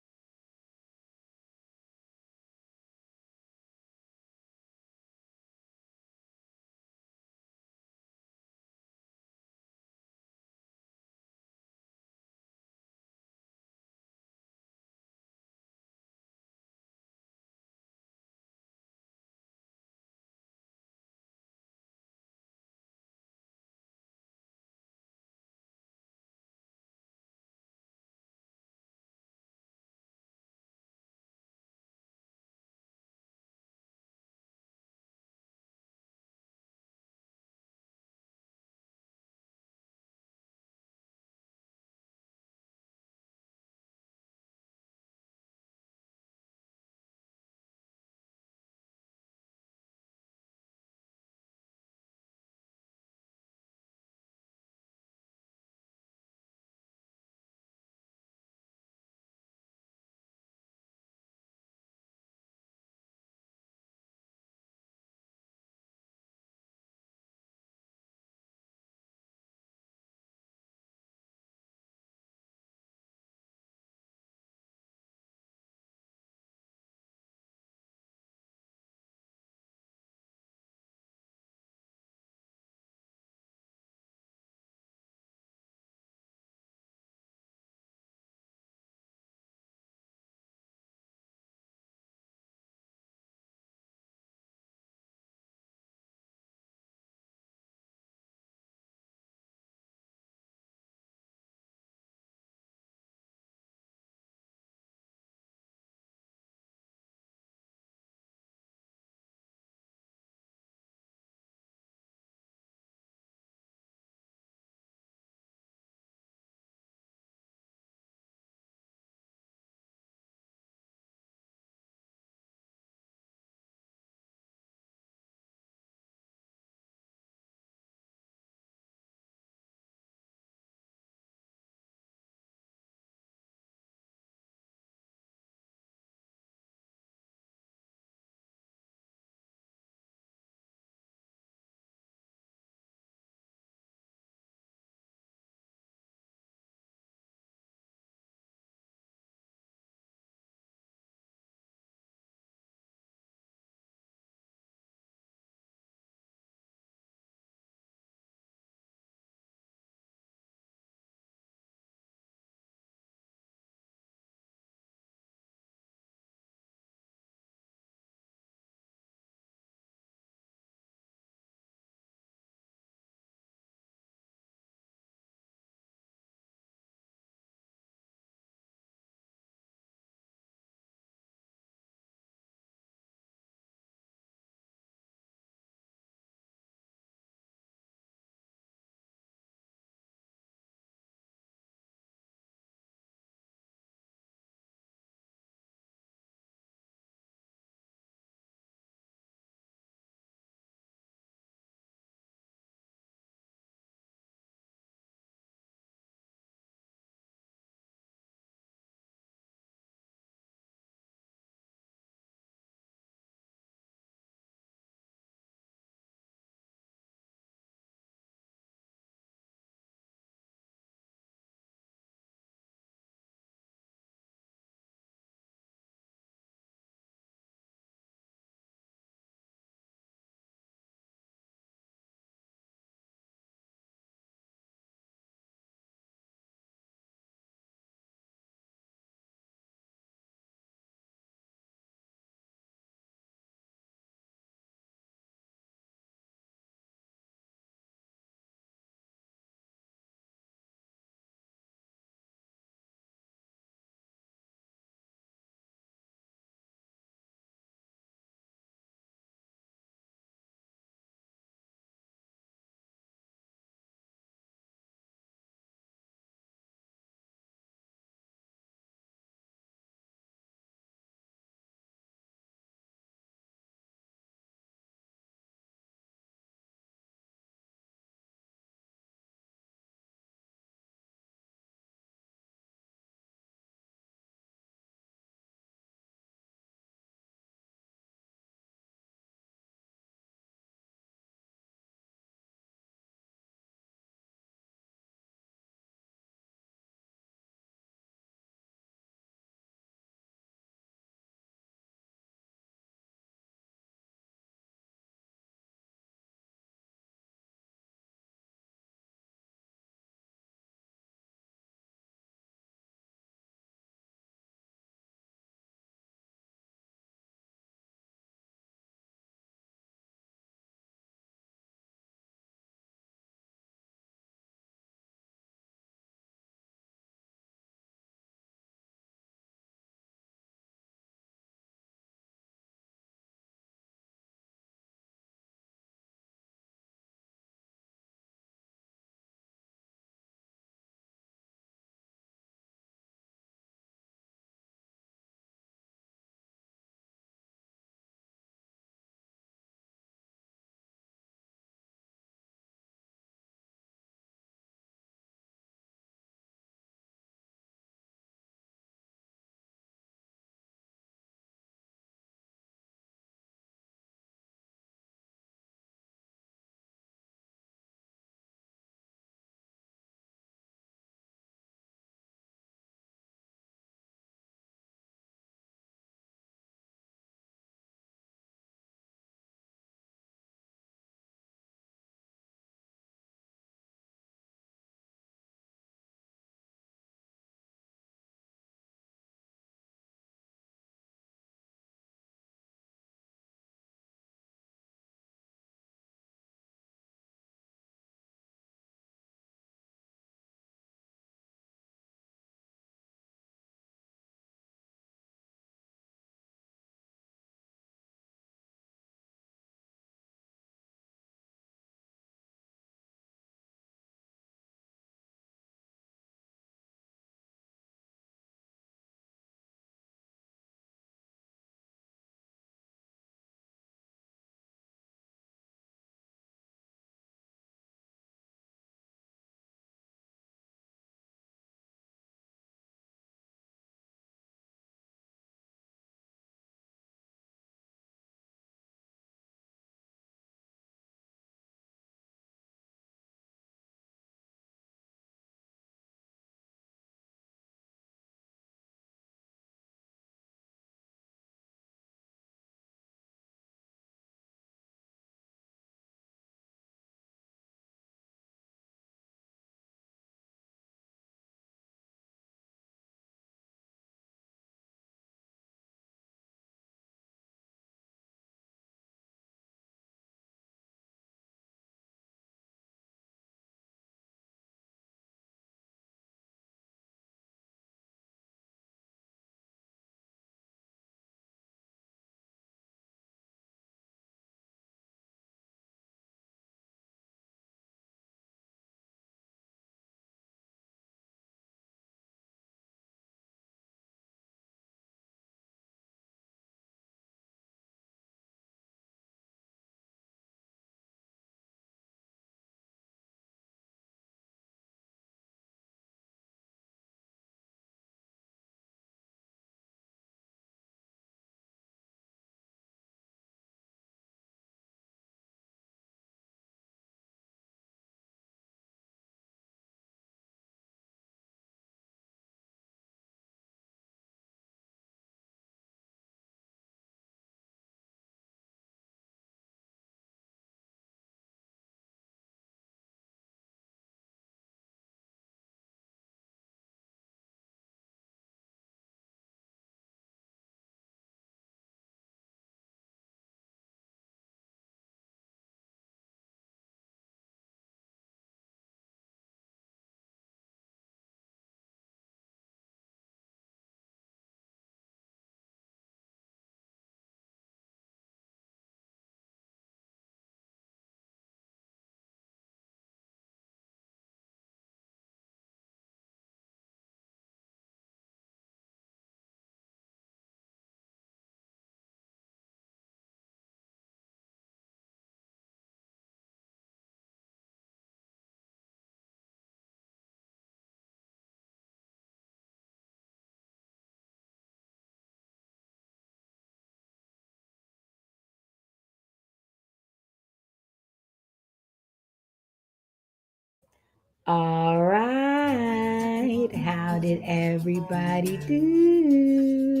All right. How did everybody do?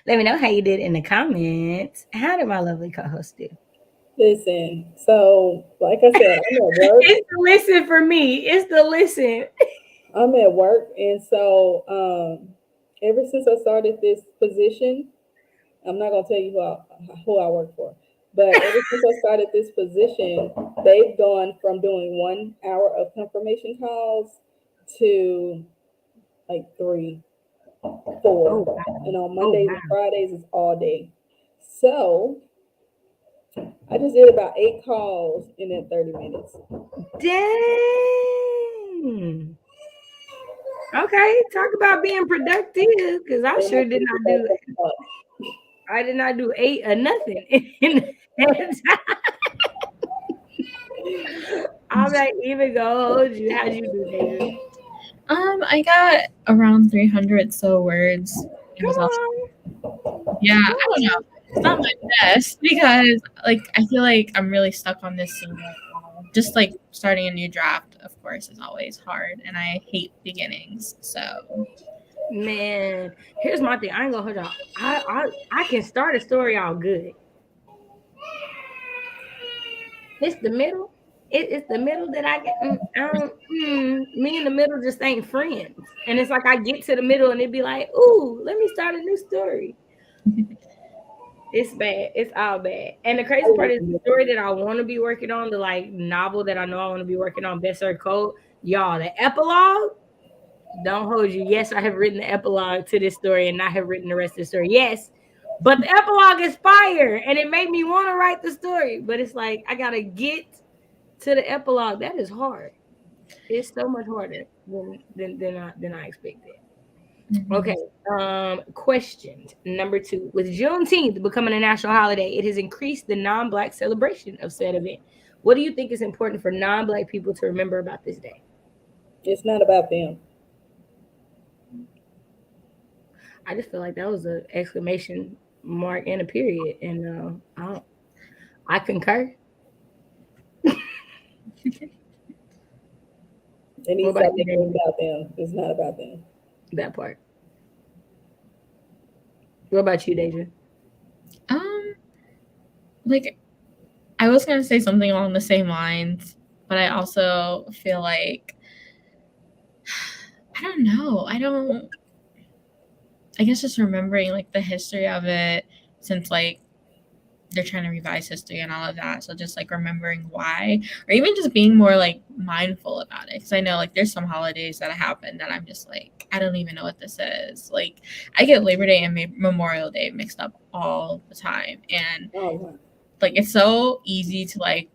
Let me know how you did in the comments. How did my lovely co-host do? Listen, so like I said, I'm at work. It's the listen for me. It's the listen. I'm at work, and so ever since I started this position, I'm not gonna tell you who I work for, but ever since I started this position, they've gone from doing 1 hour of confirmation calls to like three, Oh, four, wow. and on Oh, Mondays wow. and Fridays is all day. So I just did about 8 calls in that 30 minutes. Dang. Okay, talk about being productive because I And sure did not do it. I did not do 8 or nothing. I'm not even gonna hold you. How'd you do, David? I got around 300 so words. It was Come also, on. yeah, I don't know. It's not my best because like I feel like I'm really stuck on this scene right now. Just like starting a new draft, of course, is always hard, and I hate beginnings. So Man, here's my thing. I ain't gonna hold y'all. I can start a story all good. It's the middle. It's the middle that I get. Me and the middle just ain't friends. And it's like I get to the middle and it'd be like, ooh, let me start a new story. It's bad. It's all bad. And the crazy part is the story that I want to be working on, the like novel that I know I want to be working on, Best Served Cold. Y'all, the epilogue. Don't hold you. Yes, I have written the epilogue to this story and I have written the rest of the story. Yes. But the epilogue is fire and it made me want to write the story. But it's like I gotta get to the epilogue. That is hard. It's so much harder than I expected. Okay. Question number 2. With Juneteenth becoming a national holiday, it has increased the non-Black celebration of said event. What do you think is important for non-Black people to remember about this day? It's not about them. I just feel like that was an exclamation mark and a period, and I concur. It What needs about to stop you, making it David? about them. It's not about them. That part. What about you, Deja? like I was gonna say something along the same lines, but I also feel like I don't know. I guess just remembering like the history of it since like they're trying to revise history and all of that. So just like remembering why, or even just being more like mindful about it. Because I know like there's some holidays that happen that I'm just like, I don't even know what this is. Like I get Labor Day and Memorial Day mixed up all the time. And like it's so easy to like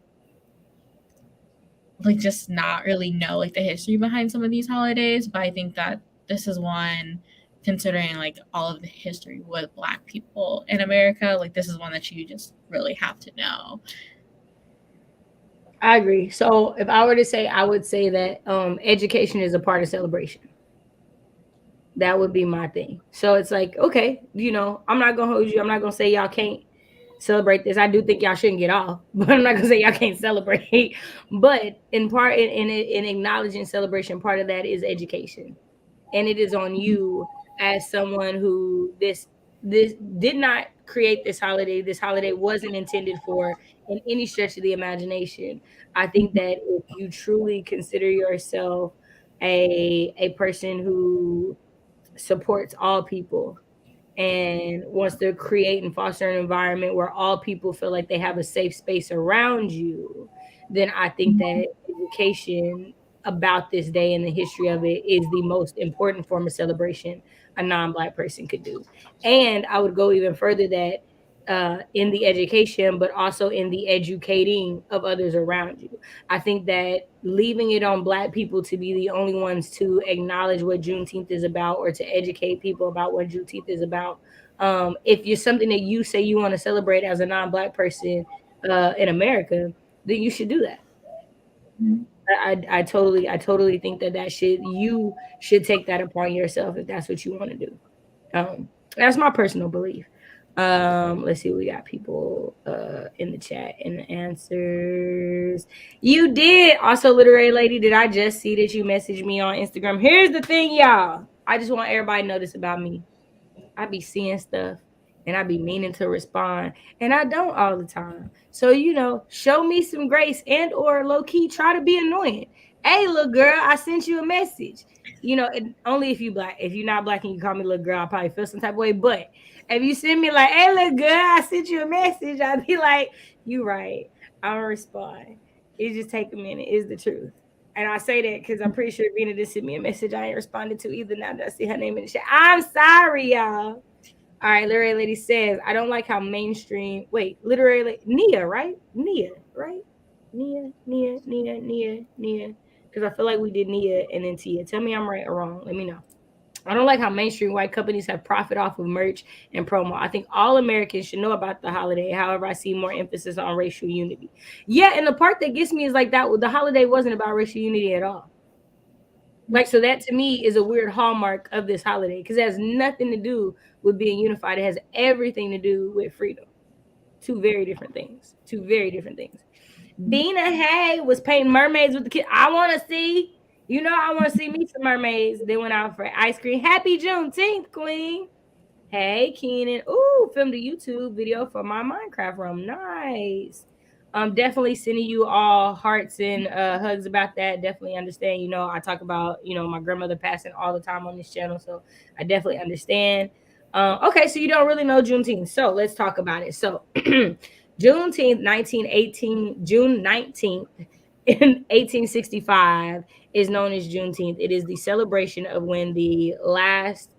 just not really know like the history behind some of these holidays. But I think that this is one, considering like all of the history with Black people in America, like this is one that you just really have to know. I agree. So if I were to say, I would say that education is a part of celebration. That would be my thing. So it's like, okay, I'm not gonna hold you. I'm not gonna say y'all can't celebrate this. I do think y'all shouldn't get off, but I'm not gonna say y'all can't celebrate. But in part, in acknowledging celebration, part of that is education, and it is on you as someone who this did not create this holiday. This holiday wasn't intended for in any stretch of the imagination. I think that if you truly consider yourself a person who supports all people and wants to create and foster an environment where all people feel like they have a safe space around you, then I think that education about this day and the history of it is the most important form of celebration a non-Black person could do. And I would go even further that in the education, but also in the educating of others around you. I think that leaving it on Black people to be the only ones to acknowledge what Juneteenth is about or to educate people about what Juneteenth is about. If you're something that you say you want to celebrate as a non-Black person in America, then you should do that. I totally think that you should take that upon yourself if that's what you want to do. That's my personal belief. Let's see, we got people in the chat and the answers. You did. Also, literary lady, did I just see that you messaged me on Instagram? Here's the thing, y'all. I just want everybody to know this about me. I be seeing stuff and I be meaning to respond, and I don't all the time. So, show me some grace and or low key try to be annoying. Hey, little girl, I sent you a message. Only if you black. If you're not black and you call me little girl, I'll probably feel some type of way. But if you send me like, hey, little girl, I sent you a message, I'll be like, you right. I'll respond. It just take a minute, is the truth. And I say that because I'm pretty sure Vina just sent me a message I ain't responded to either. Now that I see her name in the chat, I'm sorry, y'all. All right, literary lady says, I don't like how mainstream. Wait, literary Nia, right? Nia, right? Nia. Because I feel like we did Nia and then Tia. Tell me I'm right or wrong. Let me know. I don't like how mainstream white companies have profit off of merch and promo. I think all Americans should know about the holiday. However, I see more emphasis on racial unity. Yeah, and the part that gets me is like that the holiday wasn't about racial unity at all. Like, so that to me is a weird hallmark of this holiday because it has nothing to do with being unified. It has everything to do with freedom. Two very different things. Dina Hay was painting mermaids with the kid. I want to see. I want to see me some mermaids. They went out for ice cream. Happy Juneteenth, Queen. Hey, Keenan. Ooh, filmed a YouTube video for my Minecraft room. Nice. Definitely sending you all hearts and hugs about that. Definitely understand. I talk about, my grandmother passing all the time on this channel. So I definitely understand. Okay, so you don't really know Juneteenth. So let's talk about it. So Juneteenth, 1918, June 19th, in 1865 is known as Juneteenth. It is the celebration of when the last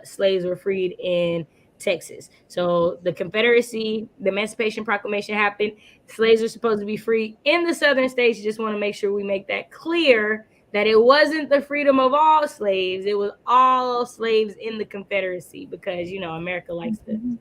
slaves were freed in Texas. So the Confederacy, the Emancipation Proclamation happened. Slaves are supposed to be free in the southern states. Just want to make sure we make that clear that it wasn't the freedom of all slaves. It was all slaves in the Confederacy because, America likes to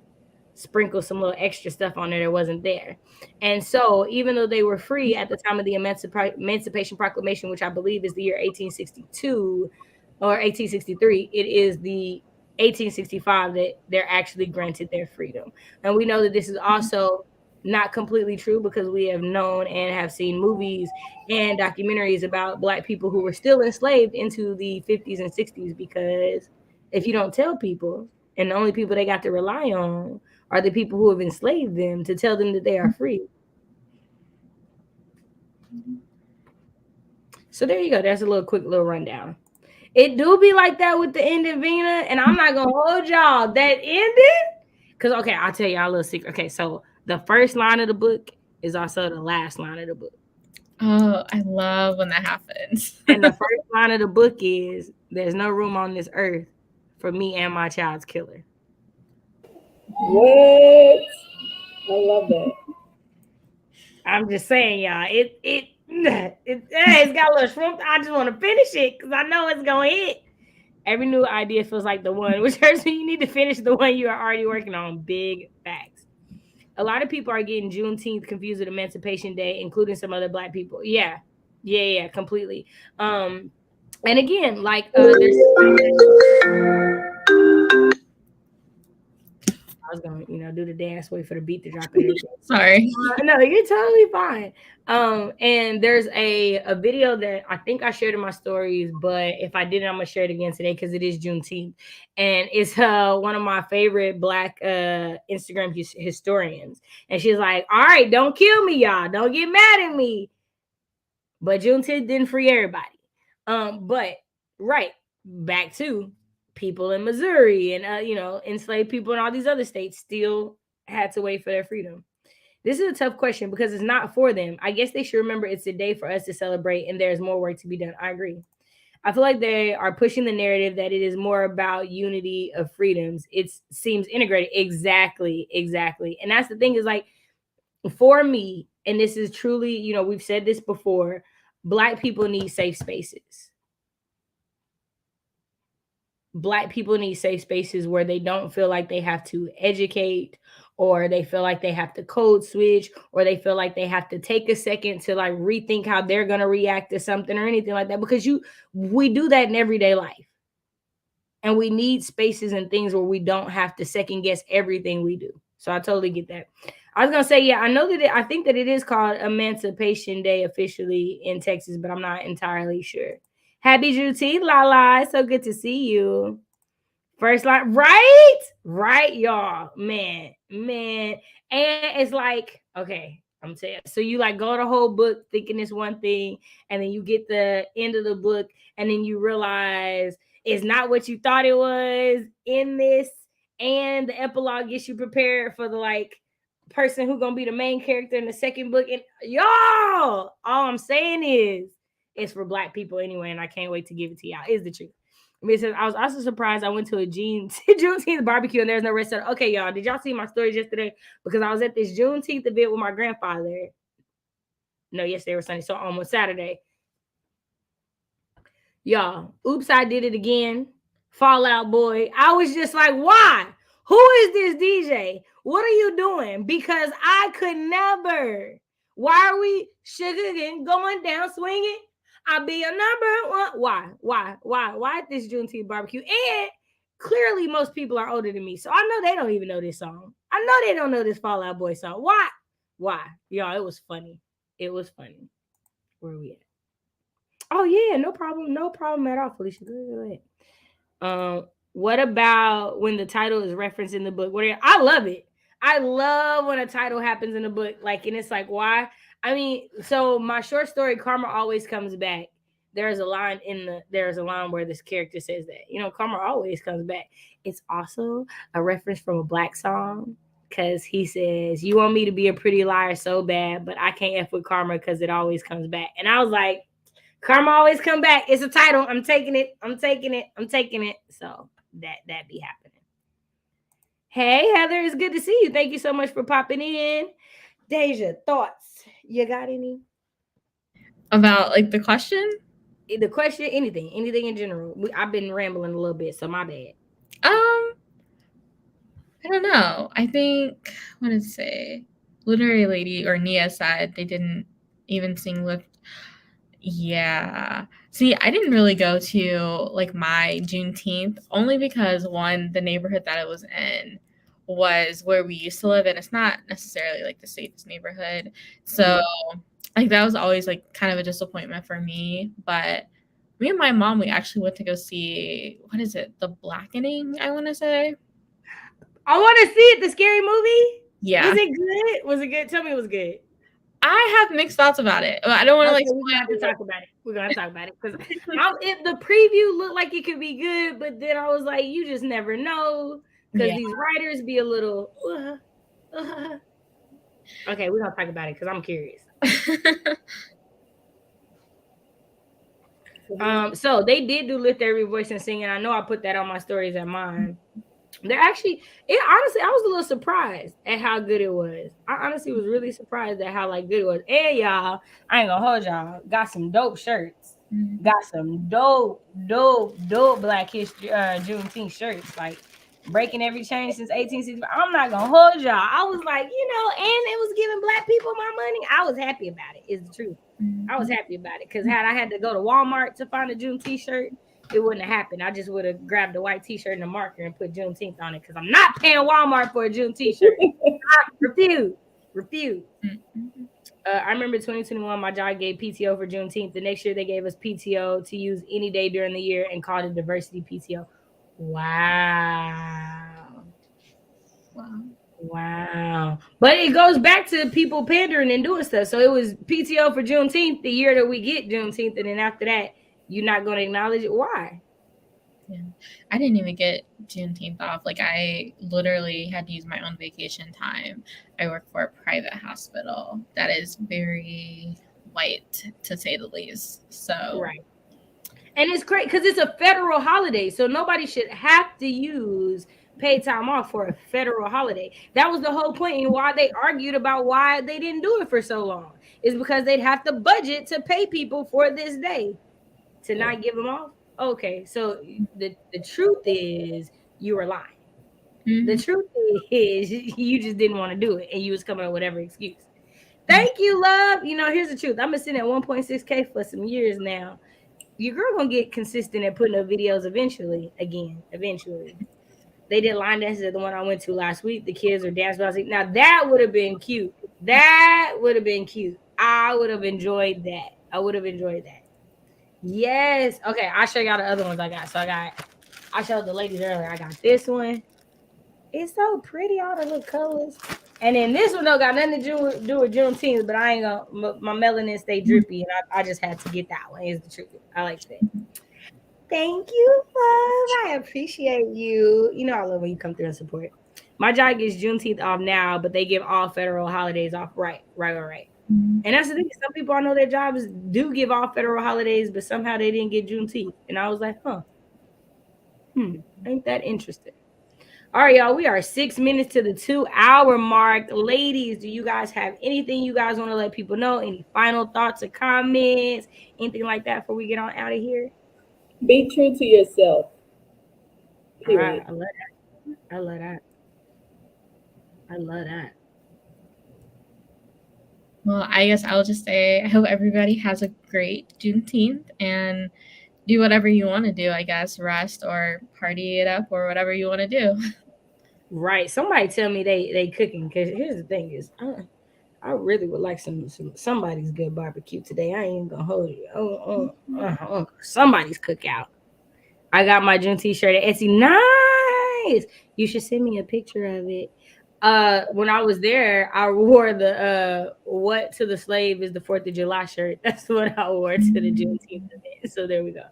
sprinkle some little extra stuff on there that wasn't there. And so even though they were free at the time of the Emancipation Proclamation, which I believe is the year 1862 or 1863, it is the 1865 that they're actually granted their freedom. And we know that this is also not completely true because we have known and have seen movies and documentaries about Black people who were still enslaved into the 50s and 60s, because if you don't tell people, and the only people they got to rely on are the people who have enslaved them to tell them that they are free. So there you go. That's a quick little rundown. It do be like that with the ending, Vina, and I'm not gonna hold y'all that ending. Because okay, I'll tell y'all a little secret. Okay, so the first line of the book is also the last line of the book. Oh, I love when that happens. And the first line of the book is, there's no room on this earth for me and my child's killer. What? I love that. I'm just saying, y'all. It's got a little shrimp. I just want to finish it because I know it's gonna hit. Every new idea feels like the one, which hurts me. You need to finish the one you are already working on. Big facts. A lot of people are getting Juneteenth confused with Emancipation Day, including some other Black people. Yeah, completely. And again, like there's. I was gonna, do the dance, wait for the beat to drop. Sorry. No, you're totally fine. And there's a video that I think I shared in my stories, but if I didn't, I'm gonna share it again today because it is Juneteenth, and it's one of my favorite Black Instagram historians, and she's like, "All right, don't kill me, y'all. Don't get mad at me." But Juneteenth didn't free everybody. But right back to people in Missouri and enslaved people in all these other states still had to wait for their freedom. This is a tough question because it's not for them. I guess they should remember it's a day for us to celebrate and there's more work to be done. I agree. I feel like they are pushing the narrative that it is more about unity of freedoms. It seems integrated. Exactly. And that's the thing, is like, for me, and this is truly, we've said this before, Black people need safe spaces. Black people need safe spaces where they don't feel like they have to educate, or they feel like they have to code switch, or they feel like they have to take a second to like rethink how they're going to react to something or anything like that, because we do that in everyday life. And we need spaces and things where we don't have to second guess everything we do. So I totally get that. I was gonna say, yeah, I know that I think that it is called Emancipation Day officially in Texas, but I'm not entirely sure. Happy Juneteenth, Lala. So good to see you. First line, right, y'all, man. And it's like, okay, I'm saying, so you like go the whole book thinking it's one thing, and then you get the end of the book, and then you realize it's not what you thought it was in this, and the epilogue gets you prepared for the like person who gonna be the main character in the second book. And y'all, all I'm saying is it's for Black people anyway, and I can't wait to give it to y'all. Is the truth. I was also surprised I went to a Juneteenth barbecue and there's no red soda. Okay, y'all, did y'all see my stories yesterday? Because I was at this Juneteenth event with my grandfather. No, yesterday was Sunday, so almost Saturday. Y'all, oops, I did it again. Fall Out Boy. I was just like, why? Who is this DJ? What are you doing? Because I could never. Why are we sugar going down swinging? I'll be a number one. Why at this Juneteenth barbecue? And clearly most people are older than me. So I know they don't even know this song. I know they don't know this Fall Out Boy song. Why? Y'all, it was funny. It was funny. Where are we at? Oh, yeah, no problem at all, Felicia. Go ahead. What about when the title is referenced in the book? I love it. I love when a title happens in the book, like, and it's like, why? I mean, so my short story, Karma Always Comes Back. There's a line where this character says that, Karma always comes back. It's also a reference from a Black song, because he says, you want me to be a pretty liar so bad, but I can't F with karma because it always comes back. And I was like, Karma Always Come Back. It's a title. I'm taking it. So that be happening. Hey, Heather, it's good to see you. Thank you so much for popping in. Deja, thoughts? You got any? About like the question? The question, anything in general. I've been rambling a little bit, so my bad. I don't know. I think, what did it say? Literary Lady or Nia said they didn't even sing Lift. Yeah. See, I didn't really go to like my Juneteenth only because one, the neighborhood that it was in was where we used to live, and it's not necessarily like the safest neighborhood. So like that was always like kind of a disappointment for me. But me and my mom, we actually went to go see, what is it? The Blackening, I want to say. I want to see it, the scary movie. Yeah. Was it good? Was it good? Tell me it was good. I have mixed thoughts about it. I don't want to we're gonna have to talk about it. We're gonna talk about it because the preview looked like it could be good, but then I was like, you just never know because these writers be a little. Okay, we're gonna talk about it because I'm curious. So they did do Lift Every Voice and Sing, and I know I put that on my stories at mine. Honestly, I was a little surprised at how good it was. I honestly was really surprised at how good it was. And y'all, I ain't gonna hold y'all. Got some dope shirts. Got some dope Black History Juneteenth shirts. Like breaking every chain since 1865. I'm not gonna hold y'all. I was like, and it was giving Black people my money. I was happy about it. Is the truth. I was happy about it because had I had to go to Walmart to find a Juneteenth shirt, it wouldn't have happened. I just would have grabbed a white t-shirt and a marker and put Juneteenth on it because I'm not paying Walmart for a Juneteenth shirt. I refuse. I remember 2021, my job gave PTO for Juneteenth. The next year, they gave us PTO to use any day during the year and called it diversity PTO. Wow. But it goes back to people pandering and doing stuff. So it was PTO for Juneteenth the year that we get Juneteenth. And then after that, you're not going to acknowledge it. Why? Yeah. I didn't even get Juneteenth off. Like I literally had to use my own vacation time. I work for a private hospital that is very white, to say the least. So right. And it's great because it's a federal holiday. So nobody should have to use paid time off for a federal holiday. That was the whole point and why they argued about why they didn't do it for so long. Is because they'd have to budget to pay people for this day. To not give them off? Okay, so the truth is you were lying. The truth is you just didn't want to do it and you was coming up with whatever excuse. Thank you, love. Here's the truth. I've been sitting at 1.6K for some years now. your girl gonna get consistent at putting up videos eventually. Eventually. They did line dances at the one I went to last week. The kids are dancing. I was like, now that would have been cute. That would have been cute. I would have enjoyed that. I would have enjoyed that. Yes. Okay, I'll show y'all the other ones I got. So I showed the ladies earlier. I got this one. It's so pretty, all the little colors. And then this one don't got nothing to do with Juneteenth, but I ain't gonna. My melanin stay drippy, and I just had to get that one. Is the truth. I like that. Thank you, love. I appreciate you. You know I love when you come through and support. My job gets Juneteenth off now, but they give all federal holidays off. Right. And that's the thing. Some people I know their jobs do give off federal holidays, but somehow they didn't get Juneteenth. And I was like, ain't that interesting? All right, y'all. We are 6 minutes to the 2-hour mark. Ladies, do you guys have anything you guys want to let people know? Any final thoughts or comments? Anything like that before we get on out of here? Be true to yourself. Period. All right, I love that. I love that. I love that. Well, I guess I'll just say I hope everybody has a great Juneteenth and do whatever you want to do, I guess, rest or party it up or whatever you want to do. Right. Somebody tell me they cooking, because here's the thing is I really would like somebody's good barbecue today. I ain't gonna hold you. Somebody's cookout. I got my Juneteenth shirt at Etsy. Nice. You should send me a picture of it. When I was there, I wore the "What to the Slave is the 4th of July" shirt. That's what I wore to the Juneteenth event. So there we go.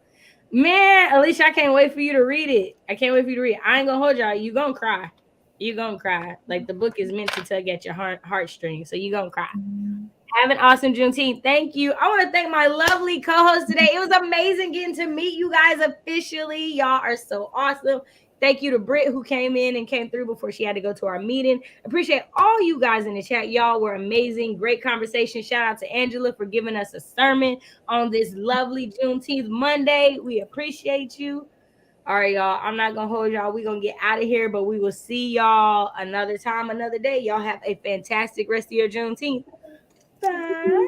Man, Alicia, I can't wait for you to read it. I ain't gonna hold y'all. You gonna cry. Like the book is meant to tug at your heartstrings. So you gonna cry. Have an awesome Juneteenth. Thank you. I want to thank my lovely co-host today. It was amazing getting to meet you guys officially. Y'all are so awesome. Thank you to Britt, who came in and came through before she had to go to our meeting. Appreciate all you guys in the chat. Y'all were amazing. Great conversation. Shout out to Angela for giving us a sermon on this lovely Juneteenth Monday. We appreciate you. All right, y'all. I'm not going to hold y'all. We're going to get out of here, but we will see y'all another time, another day. Y'all have a fantastic rest of your Juneteenth. Bye.